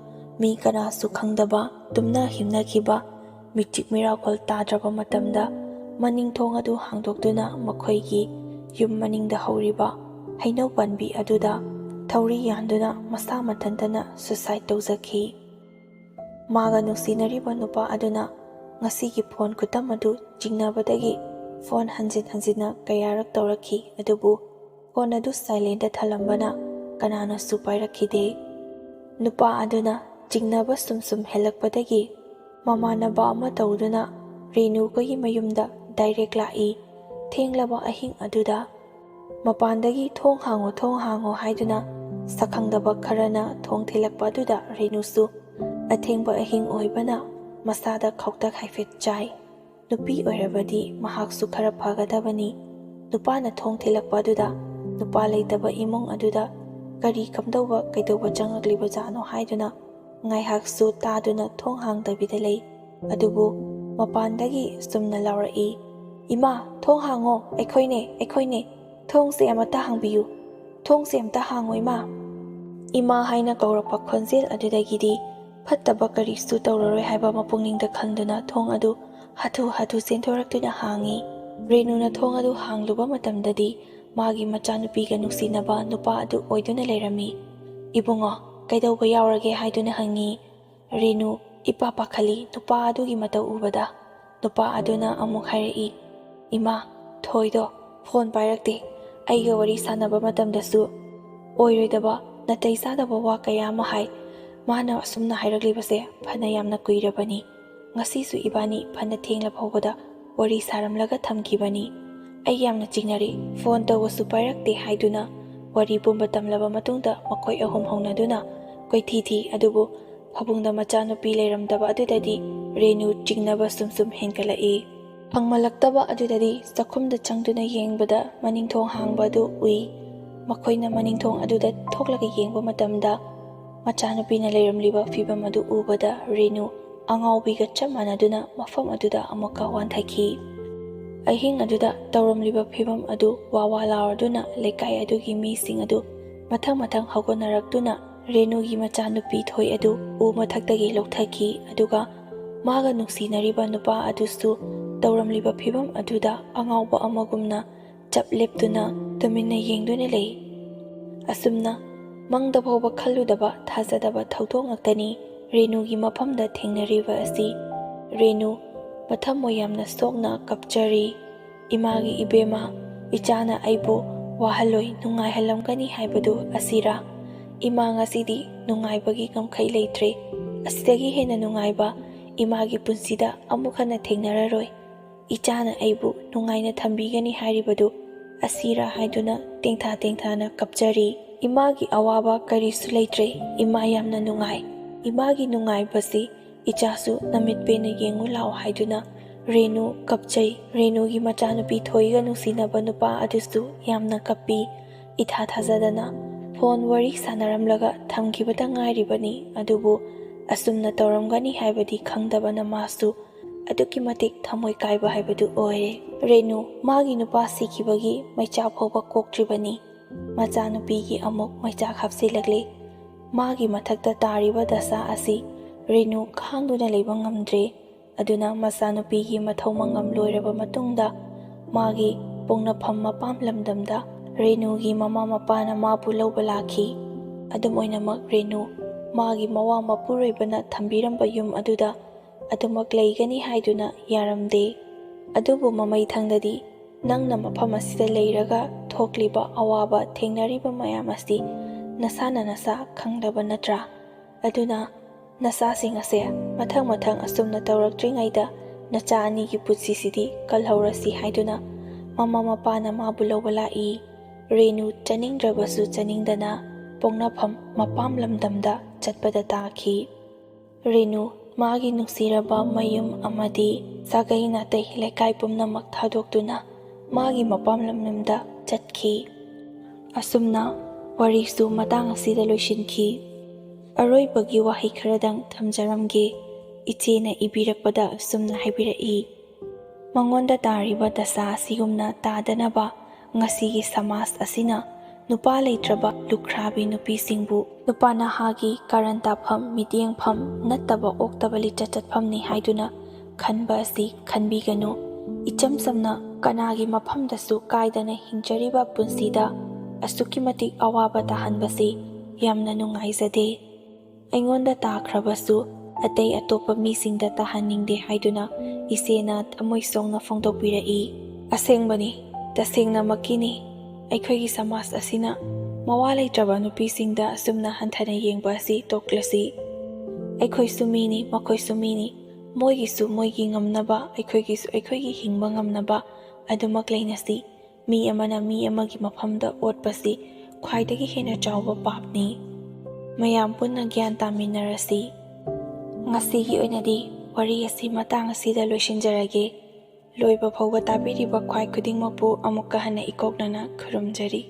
ꯃꯤ ꯀꯅꯥꯁꯨ ꯈꯪꯗꯕ ꯇꯨꯝꯅ ꯍꯤꯞꯅꯈꯤꯕ ꯃꯤꯆꯤꯛ ꯃꯤꯔꯥꯎꯈꯣꯜ ꯇꯥꯗ꯭ꯔꯕ ꯃꯇꯝꯗ ꯃꯅꯤꯡꯊꯣꯡ ꯑꯗꯨ ꯍꯥꯡꯗꯣꯛꯇꯨꯅ ꯃꯈꯣꯏꯒꯤ ꯌꯨꯝ ꯃꯅꯤꯡꯗ ꯍꯧꯔꯤꯕ ꯍꯩꯅꯧ ꯄꯥꯟꯕꯤ ꯑꯗꯨꯗ ꯊꯧꯔꯤ ꯌꯥꯟꯗꯨꯅ ꯃꯁꯥ ꯃꯊꯟꯇꯅ ꯁꯨꯁꯥꯏꯗ ꯇꯧꯖꯈꯤ꯫ ꯃꯥꯒ ꯅꯨꯡꯁꯤꯅꯔꯤꯕ ꯅꯨꯄꯥ ꯑꯗꯨꯅ ꯉꯁꯤꯒꯤ ꯐꯣꯟ ꯈꯨꯇꯝ ꯑꯗꯨ ꯆꯤꯡꯅꯕꯗꯒꯤ ꯐꯣꯟ ꯍꯟꯖꯤꯟꯅ ꯀꯌꯥꯔꯛ ꯇꯧꯔꯛꯈꯤ꯫ ꯑꯗꯨꯕꯨ ꯐꯣꯟ ꯑꯗꯨ ꯁꯥꯏꯂꯦꯟꯗ ꯊꯜꯂꯝꯕꯅ ꯀꯅꯥꯅꯁꯨ ꯄꯥꯏꯔꯛꯈꯤꯗꯦ꯫ ꯅꯨꯄꯥ ꯑꯗꯨꯅ ꯆꯤꯡꯅꯕ ꯁꯨꯝ ꯍꯦꯜꯂꯛꯄꯗꯒꯤ ꯃꯃꯥꯟꯅꯕ ꯑꯃ ꯇꯧꯗꯨꯅ ꯔꯦꯅꯨꯈꯣꯏꯒꯤ ꯃꯌꯨꯝꯗ ꯗꯥꯏꯔꯦꯛ ꯂꯥꯛꯏ꯫ ꯊꯦꯡꯂꯕ ꯑꯍꯤꯡ ꯑꯗꯨꯗ ꯃꯄꯥꯟꯗꯒꯤ ꯊꯣꯡ ꯍꯥꯡꯉꯣ ꯍꯥꯏꯗꯨꯅ ꯁꯛꯈꯪꯗꯕ ꯈꯔꯅ ꯊꯣꯡ ꯊꯤꯜꯂꯛꯄ ꯑꯗꯨꯗ ꯔꯦꯅꯨꯁꯨ ꯑꯊꯦꯡꯕ ꯑꯍꯤꯡ ꯑꯣꯏꯕꯅ ꯃꯁꯥꯗ ꯈꯧꯇꯛ ꯍꯥꯏꯐꯦꯠ ꯆꯥꯏ꯫ ꯅꯨꯄꯤ ꯑꯣꯏꯔꯕꯗꯤ ꯃꯍꯥꯛꯁꯨ ꯈꯔ ꯐꯒꯗꯕꯅꯤ꯫ ꯅꯨꯄꯥꯅ ꯊꯣꯡ ꯊꯤꯜꯂꯛꯄ ꯑꯗꯨꯗ ꯅꯨꯄꯥ ꯂꯩꯇꯕ ꯏꯃꯨꯡ ꯑꯗꯨꯗ ꯀꯔꯤ ꯀꯩꯗꯧꯕ ꯆꯪꯂꯛꯂꯤꯕꯖꯥꯠꯅꯣ ꯍꯥꯏꯗꯨꯅ ꯉꯥꯏꯍꯥꯛꯁꯨ ꯇꯥꯗꯨꯅ ꯊꯣꯡ ꯍꯥꯡꯗꯕꯤꯗ ꯂꯩ꯫ ꯑꯗꯨꯕꯨ ꯃꯄꯥꯟꯗꯒꯤ ꯁꯨꯝꯅ ꯂꯥꯎꯔꯛꯏ, ꯏꯃꯥ ꯊꯣꯡ ꯍꯥꯡꯉꯣ, ꯑꯩꯈꯣꯏꯅꯦ, ꯊꯣꯡꯁꯦ ꯑꯃꯇ ꯍꯥꯡꯕꯤꯌꯨ, ꯊꯣꯡꯁꯦ ꯑꯃꯇ ꯍꯥꯡꯉꯣ ꯏꯃꯥ꯫ ꯏꯃꯥ ꯍꯥꯏꯅ ꯀꯧꯔꯛꯄ ꯈꯣꯟꯖꯦꯜ ꯑꯗꯨꯗꯒꯤꯗꯤ ꯐꯠꯇꯕ ꯀꯔꯤꯁꯨ ꯇꯧꯔꯔꯣꯏ ꯍꯥꯏꯕ ꯃꯄꯨꯛꯅꯤꯡꯗ ꯈꯟꯗꯨꯅ ꯊꯣꯡ ꯑꯗꯨ ꯍꯥꯊꯨ ꯆꯦꯟꯊꯣꯔꯛꯇꯨꯅ ꯍꯥꯡꯉꯤ꯫ ꯔꯦꯅꯨꯅ ꯊꯣꯡ ꯑꯗꯨ ꯍꯥꯡꯂꯨꯕ ꯃꯇꯝꯗꯗꯤ ꯃꯥꯒꯤ ꯃꯆꯥꯅꯨꯄꯤꯒ ꯅꯨꯡꯁꯤꯅꯕ ꯅꯨꯄꯥ ꯑꯗꯨ ꯑꯣꯏꯗꯨꯅ ꯂꯩꯔꯝꯃꯤ꯫ ꯏꯕꯨꯡꯉꯣ, ꯀꯩꯗꯧꯕ ꯌꯥꯎꯔꯒꯦ ꯍꯥꯏꯗꯨꯅ ꯍꯪꯉꯤ꯫ ꯔꯦꯅꯨ ꯏꯄꯥ ꯄꯥꯈꯠꯂꯤ ꯅꯨꯄꯥ ꯑꯗꯨꯒꯤ ꯃꯇꯧ ꯎꯕꯗ꯫ ꯅꯨꯄꯥ ꯑꯗꯨꯅ ꯑꯃꯨꯛ ꯍꯥꯏꯔꯛꯏ, ꯏꯃꯥ, ꯊꯣꯏꯗꯣ ꯐꯣꯟ ꯄꯥꯏꯔꯛꯇꯦ, ꯑꯩꯒ ꯋꯥꯔꯤ ꯁꯥꯟꯅꯕ ꯃꯇꯝꯗꯁꯨ ꯑꯣꯏꯔꯣꯏꯗꯕ ꯅꯥꯇꯩ ꯆꯥꯗꯕ ꯋꯥ ꯀꯌꯥ ꯑꯃ ꯍꯥꯏ꯫ ꯃꯥꯅ ꯑꯁꯨꯝꯅ ꯍꯥꯏꯔꯛꯂꯤꯕꯁꯦ ꯐꯅ ꯌꯥꯝꯅ ꯀꯨꯏꯔꯕꯅꯤ꯫ ꯉꯁꯤꯁꯨ ꯏꯕꯥꯅꯤ ꯐꯅ ꯊꯦꯡꯂ ꯐꯥꯎꯕꯗ ꯋꯥꯔꯤ ꯁꯥꯔꯝꯂꯒ ꯊꯝꯈꯤꯕꯅꯤ꯫ ꯑꯩ ꯌꯥꯝꯅ ꯆꯤꯡꯅꯔꯦ, ꯐꯣꯟ ꯇꯧꯕꯁꯨ ꯄꯥꯏꯔꯛꯇꯦ ꯍꯥꯏꯗꯨꯅ ꯋꯥꯔꯤ ꯄꯨꯝꯕ ꯇꯝꯂꯕ ꯃꯇꯨꯡꯗ ꯃꯈꯣꯏ ꯑꯍꯨꯝ ꯍꯧꯅꯗꯨꯅ ꯀꯣꯏꯊꯤ ꯊꯤ, ꯑꯗꯨꯕꯨ ꯐꯕꯨꯡꯗ ꯃꯆꯥꯅꯨꯄꯤ ꯂꯩꯔꯝꯗꯕ ꯑꯗꯨꯗꯗꯤ ꯔꯦꯅꯨ ꯆꯤꯡꯅꯕ ꯁꯨꯝ ꯍꯦꯟꯒꯠꯂꯛꯏ꯫ ꯐꯪꯃꯜꯂꯛꯇꯕ ꯑꯗꯨꯗꯗꯤ ꯆꯥꯛꯈꯨꯝꯗ ꯆꯪꯗꯨꯅ ꯌꯦꯡꯕꯗ ꯃꯅꯤꯡꯊꯣꯡ ꯍꯥꯡꯕ ꯑꯗꯨ ꯎꯏ꯫ ꯃꯈꯣꯏꯅ ꯃꯅꯤꯡꯊꯣꯡ ꯑꯗꯨꯗ ꯊꯣꯛꯂꯒ ꯌꯦꯡꯕ ꯃꯇꯝꯗ ꯃꯆꯥꯅꯨꯄꯤꯅ ꯂꯩꯔꯝꯂꯤꯕ ꯐꯤꯕꯝ ꯑꯗꯨ ꯎꯕꯗ ꯔꯦꯅꯨ ꯑꯉꯥꯎꯕꯤꯒ ꯆꯞ ꯃꯥꯟꯅꯗꯨꯅ ꯃꯐꯝ ꯑꯗꯨꯗ ꯑꯃꯨꯛꯀ ꯋꯥꯟꯊꯈꯤ꯫ ꯑꯍꯤꯡ ꯑꯗꯨꯗ ꯇꯧꯔꯝꯂꯤꯕ ꯐꯤꯕꯝ ꯑꯗꯨ ꯋꯥ ꯂꯥꯎꯔꯗꯨꯅ ꯂꯩꯀꯥꯏ ꯑꯗꯨꯒꯤ ꯃꯤꯁꯤꯡ ꯑꯗꯨ ꯃꯊꯪ ꯍꯧꯒꯠꯅꯔꯛꯇꯨꯅ ꯔꯦꯅꯨꯒꯤ ꯃꯆꯥꯅꯨꯄꯤ ꯊꯣꯏ ꯑꯗꯨ ꯎ ꯃꯊꯛꯇꯒꯤ ꯂꯧꯊꯈꯤ꯫ ꯑꯗꯨꯒ ꯃꯥꯒ ꯅꯨꯡꯁꯤꯅꯔꯤꯕ ꯅꯨꯄꯥ ꯑꯗꯨꯁꯨ ꯇꯧꯔꯝꯂꯤꯕ ꯐꯤꯕꯝ ꯑꯗꯨꯗ ꯑꯉꯥꯎꯕ ꯑꯃꯒꯨꯝꯅ ꯆꯞ ꯂꯦꯞꯇꯨꯅ ꯇꯨꯃꯤꯟꯅ ꯌꯦꯡꯗꯨꯅ ꯂꯩ꯫ ꯑꯁꯨꯝꯅ ꯃꯪꯗ ꯐꯥꯎꯕ ꯈꯜꯂꯨꯗꯕ ꯊꯥꯖꯗꯕ ꯊꯧꯗꯣꯛ ꯉꯥꯛꯇꯅꯤ ꯔꯦꯅꯨꯒꯤ ꯃꯐꯝꯗ ꯊꯦꯡꯅꯔꯤꯕ ꯑꯁꯤ꯫ ꯔꯦꯅꯨ ꯃꯊꯃꯣꯏ ꯌꯥꯝꯅ ꯁꯣꯛꯅ ꯀꯞꯆꯔꯤ꯫ ꯏꯃꯥꯒꯤ ꯏꯕꯦꯝꯃ, ꯏꯆꯥꯅ ꯑꯩꯕꯨ ꯋꯥꯍꯜꯂꯣꯏ ꯅꯨꯡꯉꯥꯏꯍꯜꯂꯝꯒꯅꯤ ꯍꯥꯏꯕꯗꯨ ꯑꯁꯤꯔꯥ? ꯏꯃꯥ ꯉꯁꯤꯗꯤ ꯅꯨꯡꯉꯥꯏꯕꯒꯤ ꯉꯝꯈꯩ ꯂꯩꯇ꯭ꯔꯦ꯫ ꯑꯁꯤꯗꯒꯤ ꯍꯦꯟꯅ ꯅꯨꯡꯉꯥꯏꯕ ꯏꯃꯥꯒꯤ ꯄꯨꯟꯁꯤꯗ ꯑꯃꯨꯛ ꯍꯟꯅ ꯊꯦꯡꯅꯔꯔꯣꯏ꯫ ꯏꯆꯥꯅ ꯑꯩꯕꯨ ꯅꯨꯡꯉꯥꯏꯅ ꯊꯝꯕꯤꯒꯅꯤ ꯍꯥꯏꯔꯤꯕꯗꯨ ꯑꯁꯤꯔꯥ ꯍꯥꯏꯗꯨꯅ ꯇꯦꯡꯊꯥ ꯀꯞꯆꯔꯤ꯫ ꯏꯃꯥꯒꯤ ꯑꯋꯥꯕ ꯀꯔꯤꯁꯨ ꯂꯩꯇ꯭ꯔꯦ꯫ ꯏꯃꯥ ꯌꯥꯝꯅ ꯅꯨꯡꯉꯥꯏ꯫ ꯏꯃꯥꯒꯤ ꯅꯨꯡꯉꯥꯏꯕꯁꯤ ꯏꯆꯥꯁꯨ ꯅꯃꯤꯠ ꯄꯦꯟꯅ ꯌꯦꯡꯉꯨ ꯂꯥꯎ ꯍꯥꯏꯗꯨꯅ ꯔꯦꯅꯨ ꯀꯞꯆꯩ꯫ ꯔꯦꯅꯨꯒꯤ ꯃꯆꯥꯅꯨꯄꯤ ꯊꯣꯏꯒ ꯅꯨꯡꯁꯤꯅꯕ ꯅꯨꯄꯥ ꯑꯗꯨꯁꯨ ꯌꯥꯝꯅ ꯀꯞꯄꯤ꯫ ꯏꯊꯥ ꯊꯥꯖꯗꯅ ꯐꯣꯟ ꯋꯥꯔꯤ ꯁꯥꯟꯅꯔꯝꯂꯒ ꯊꯝꯈꯤꯕꯇ ꯉꯥꯏꯔꯤꯕꯅꯤ꯫ ꯑꯗꯨꯕꯨ ꯑꯁꯨꯝꯅ ꯇꯧꯔꯝꯒꯅꯤ ꯍꯥꯏꯕꯗꯤ ꯈꯪꯗꯕꯅ ꯃꯥꯁꯨ ꯑꯗꯨꯛꯀꯤ ꯃꯇꯤꯛ ꯊꯃꯣꯏ ꯀꯥꯏꯕ ꯍꯥꯏꯕꯗꯨ ꯑꯣꯏꯔꯦ꯫ ꯔꯦꯅꯨ ꯃꯥꯒꯤ ꯅꯨꯄꯥ ꯁꯤꯈꯤꯕꯒꯤ ꯃꯩꯆꯥꯛ ꯐꯥꯎꯕ ꯀꯣꯛꯇ꯭ꯔꯤꯕꯅꯤ꯫ ꯃꯆꯥꯅꯨꯄꯤꯒꯤ ꯑꯃꯨꯛ ꯃꯩꯆꯥꯛ ꯍꯥꯞꯆꯤꯜꯂꯛꯂꯤ꯫ ꯃꯥꯒꯤ ꯃꯊꯛꯇ ꯇꯥꯔꯤꯕ ꯗꯁꯥ ꯑꯁꯤ ꯔꯦꯅꯨ ꯈꯥꯡꯗꯨꯅ ꯂꯩꯕ ꯉꯝꯗ꯭ꯔꯦ꯫ ꯑꯗꯨꯅ ꯃꯆꯥꯅꯨꯄꯤꯒꯤ ꯃꯊꯧ ꯃꯉꯝ ꯂꯣꯏꯔꯕ ꯃꯇꯨꯡꯗ ꯃꯥꯒꯤ ꯄꯣꯛꯅꯐꯝ ꯃꯄꯥꯝ ꯂꯝꯗꯝꯗ ꯔꯦꯅꯨꯒꯤ ꯃꯃꯥ ꯃꯄꯥꯅ ꯃꯥꯕꯨ ꯂꯧꯕ ꯂꯥꯛꯈꯤ꯫ ꯑꯗꯨꯝ ꯑꯣꯏꯅꯃꯛ ꯔꯦꯅꯨ ꯃꯥꯒꯤ ꯃꯋꯥ ꯃꯄꯨꯔꯣꯏꯕꯅ ꯊꯝꯕꯤꯔꯝꯕ ꯌꯨꯝ ꯑꯗꯨꯗ ꯑꯗꯨꯃꯛ ꯂꯩꯒꯅꯤ ꯍꯥꯏꯗꯨꯅ ꯌꯥꯔꯝꯗꯦ꯫ ꯑꯗꯨꯕꯨ ꯃꯃꯩꯊꯪꯗꯗꯤ ꯅꯪꯅ ꯃꯐꯝ ꯑꯁꯤꯗ ꯂꯩꯔꯒ ꯊꯣꯛꯂꯤꯕ ꯑꯋꯥꯕ ꯊꯦꯡꯅꯔꯤꯕ ꯃꯌꯥꯝ ꯑꯁꯤ ꯅꯁꯥꯅ ꯅꯁꯥ ꯈꯪꯗꯕ ꯅꯠꯇ꯭ꯔꯥ? ꯑꯗꯨꯅ ꯅꯆꯥꯁꯤꯡ ꯑꯁꯦ ꯃꯊꯪ ꯑꯁꯨꯝꯅ ꯇꯧꯔꯛꯇ꯭ꯔꯤꯉꯩꯗ ꯅꯆꯥ ꯑꯅꯤꯒꯤ ꯄꯨꯟꯁꯤꯁꯤꯗꯤ ꯀꯜꯍꯧꯔꯁꯤ ꯍꯥꯏꯗꯨꯅ ꯃꯃꯥ ꯃꯄꯥꯅ ꯃꯥꯕꯨ ꯂꯧꯕ ꯂꯥꯛꯏ꯫ ꯔꯦꯅꯨ ꯆꯠꯅꯤꯡꯗ꯭ꯔꯕꯁꯨ ꯆꯠꯅꯤꯡꯗꯅ ꯄꯣꯛꯅꯐꯝ ꯃꯄꯥꯝ ꯂꯝꯗꯝꯗ ꯆꯠꯄꯗ ꯇꯥꯈꯤ꯫ ꯔꯦꯅꯨ ꯃꯥꯒꯤ ꯅꯨꯡꯁꯤꯔꯕ ꯃꯌꯨꯝ ꯑꯃꯗꯤ ꯁꯥꯒꯩ ꯅꯥꯇꯩ ꯂꯩꯀꯥꯏ ꯄꯨꯝꯅꯃꯛ ꯊꯥꯗꯣꯛꯇꯨꯅ ꯃꯥꯒꯤ ꯃꯄꯥꯝ ꯂꯝꯗꯝꯗ ꯆꯠꯈꯤ꯫ ꯑꯁꯨꯝꯅ ꯋꯥꯔꯤꯁꯨ ꯃꯇꯥꯡ ꯑꯁꯤꯗ ꯂꯣꯏꯁꯤꯟꯈꯤ꯫ ꯑꯔꯣꯏꯕꯒꯤ ꯋꯥꯍꯩ ꯈꯔꯗꯪ ꯊꯝꯖꯔꯝꯒꯦ꯫ ꯏꯆꯦꯅ ꯏꯕꯤꯔꯛꯄꯗ ꯑꯁꯨꯝꯅ ꯍꯥꯏꯕꯤꯔꯛꯏ꯫ ꯃꯉꯣꯟꯗ ꯇꯥꯔꯤꯕ ꯗꯁꯥ ꯑꯁꯤꯒꯨꯝꯅ ꯇꯥꯗꯅꯕ ꯉꯁꯤꯒꯤ ꯁꯃꯥꯖ ꯑꯁꯤꯅ ꯅꯨꯄꯥ ꯂꯩꯇ꯭ꯔꯕ ꯂꯨꯈ꯭ꯔꯥꯕꯤ ꯅꯨꯄꯤꯁꯤꯡꯕꯨ ꯅꯨꯄꯥ ꯅꯍꯥꯒꯤ ꯀꯥꯔꯟ ꯇꯥꯐꯝ, ꯃꯤꯠꯌꯦꯡꯐꯝ ꯅꯠꯇꯕ ꯑꯣꯛꯇꯕ ꯂꯤꯆꯠ ꯆꯠꯐꯝꯅꯤ ꯍꯥꯏꯗꯨꯅ ꯈꯟꯕ ꯑꯁꯤ ꯈꯟꯕꯤꯒꯅꯨ꯫ ꯏꯆꯝ ꯆꯝꯅ ꯀꯅꯥꯒꯤ ꯃꯐꯝꯗꯁꯨ ꯀꯥꯏꯗꯅ ꯍꯤꯡꯖꯔꯤꯕ ꯄꯨꯟꯁꯤꯗ ꯑꯁꯨꯛꯀꯤ ꯃꯇꯤꯛ ꯑꯋꯥꯕ ꯇꯥꯍꯟꯕꯁꯤ ꯌꯥꯝꯅ ꯅꯨꯡꯉꯥꯏꯖꯗꯦ꯫ ꯑꯩꯉꯣꯟꯗ ꯇꯥꯈ꯭ꯔꯕꯁꯨ ꯑꯇꯩ ꯑꯇꯣꯞꯄ ꯃꯤꯁꯤꯡꯗ ꯇꯥꯍꯟꯅꯤꯡꯗꯦ ꯍꯥꯏꯗꯨꯅ ꯏꯆꯦꯅ ꯊꯃꯣꯏ ꯁꯣꯛꯅ ꯐꯣꯡꯗꯣꯛꯄꯤꯔꯛꯏ꯫ ꯑꯁꯦꯡꯕꯅꯤ, ꯇꯁꯦꯡꯅꯃꯛꯀꯤꯅꯤ꯫ ꯑꯩꯈꯣꯏꯒꯤ ꯁꯃꯥꯖ ꯑꯁꯤꯅ ꯃꯋꯥ ꯂꯩꯇ꯭ꯔꯕ ꯅꯨꯄꯤꯁꯤꯡꯗ ꯑꯁꯨꯝꯅ ꯍꯟꯊꯅ ꯌꯦꯡꯕ ꯑꯁꯤ ꯇꯣꯛꯂꯁꯤ꯫ ꯑꯩꯈꯣꯏꯁꯨ ꯃꯤꯅꯤ, ꯃꯈꯣꯏꯁꯨ ꯃꯤꯅꯤ꯫ ꯃꯣꯏꯒꯤꯁꯨ ꯃꯣꯏꯒꯤ ꯉꯝꯅꯕ, ꯑꯩꯈꯣꯏꯒꯤꯁꯨ ꯑꯩꯈꯣꯏꯒꯤ ꯍꯤꯡꯕ ꯉꯝꯅꯕ ꯑꯗꯨꯃꯛ ꯂꯩꯅꯁꯤ꯫ ꯃꯤ ꯑꯃꯅ ꯃꯤ ꯑꯃꯒꯤ ꯃꯐꯝꯗ ꯑꯣꯠꯄꯁꯤ ꯈ꯭ꯋꯥꯏꯗꯒꯤ ꯍꯦꯟꯅ ꯆꯥꯎꯕ ꯄꯥꯞꯅꯤ꯫ ꯃꯌꯥꯝ ꯄꯨꯟꯅ ꯒ꯭ꯌꯥꯟ ꯇꯥꯃꯤꯟꯅꯔꯁꯤ꯫ ꯉꯁꯤꯒꯤ ꯑꯣꯏꯅꯗꯤ ꯋꯥꯔꯤ ꯑꯁꯤ ꯃꯇꯥꯡ ꯑꯁꯤꯗ ꯂꯣꯏꯁꯤꯟꯖꯔꯒꯦ꯫ ꯂꯣꯏꯕ ꯐꯥꯎꯕ ꯇꯥꯕꯤꯔꯤꯕ ꯈ꯭ꯋꯥꯏ ꯈꯨꯗꯤꯡꯃꯛꯄꯨ ꯑꯃꯨꯛꯀ ꯍꯟꯅ ꯏꯀꯣꯛꯅꯅ ꯈꯨꯔꯨꯝꯖꯔꯤ꯫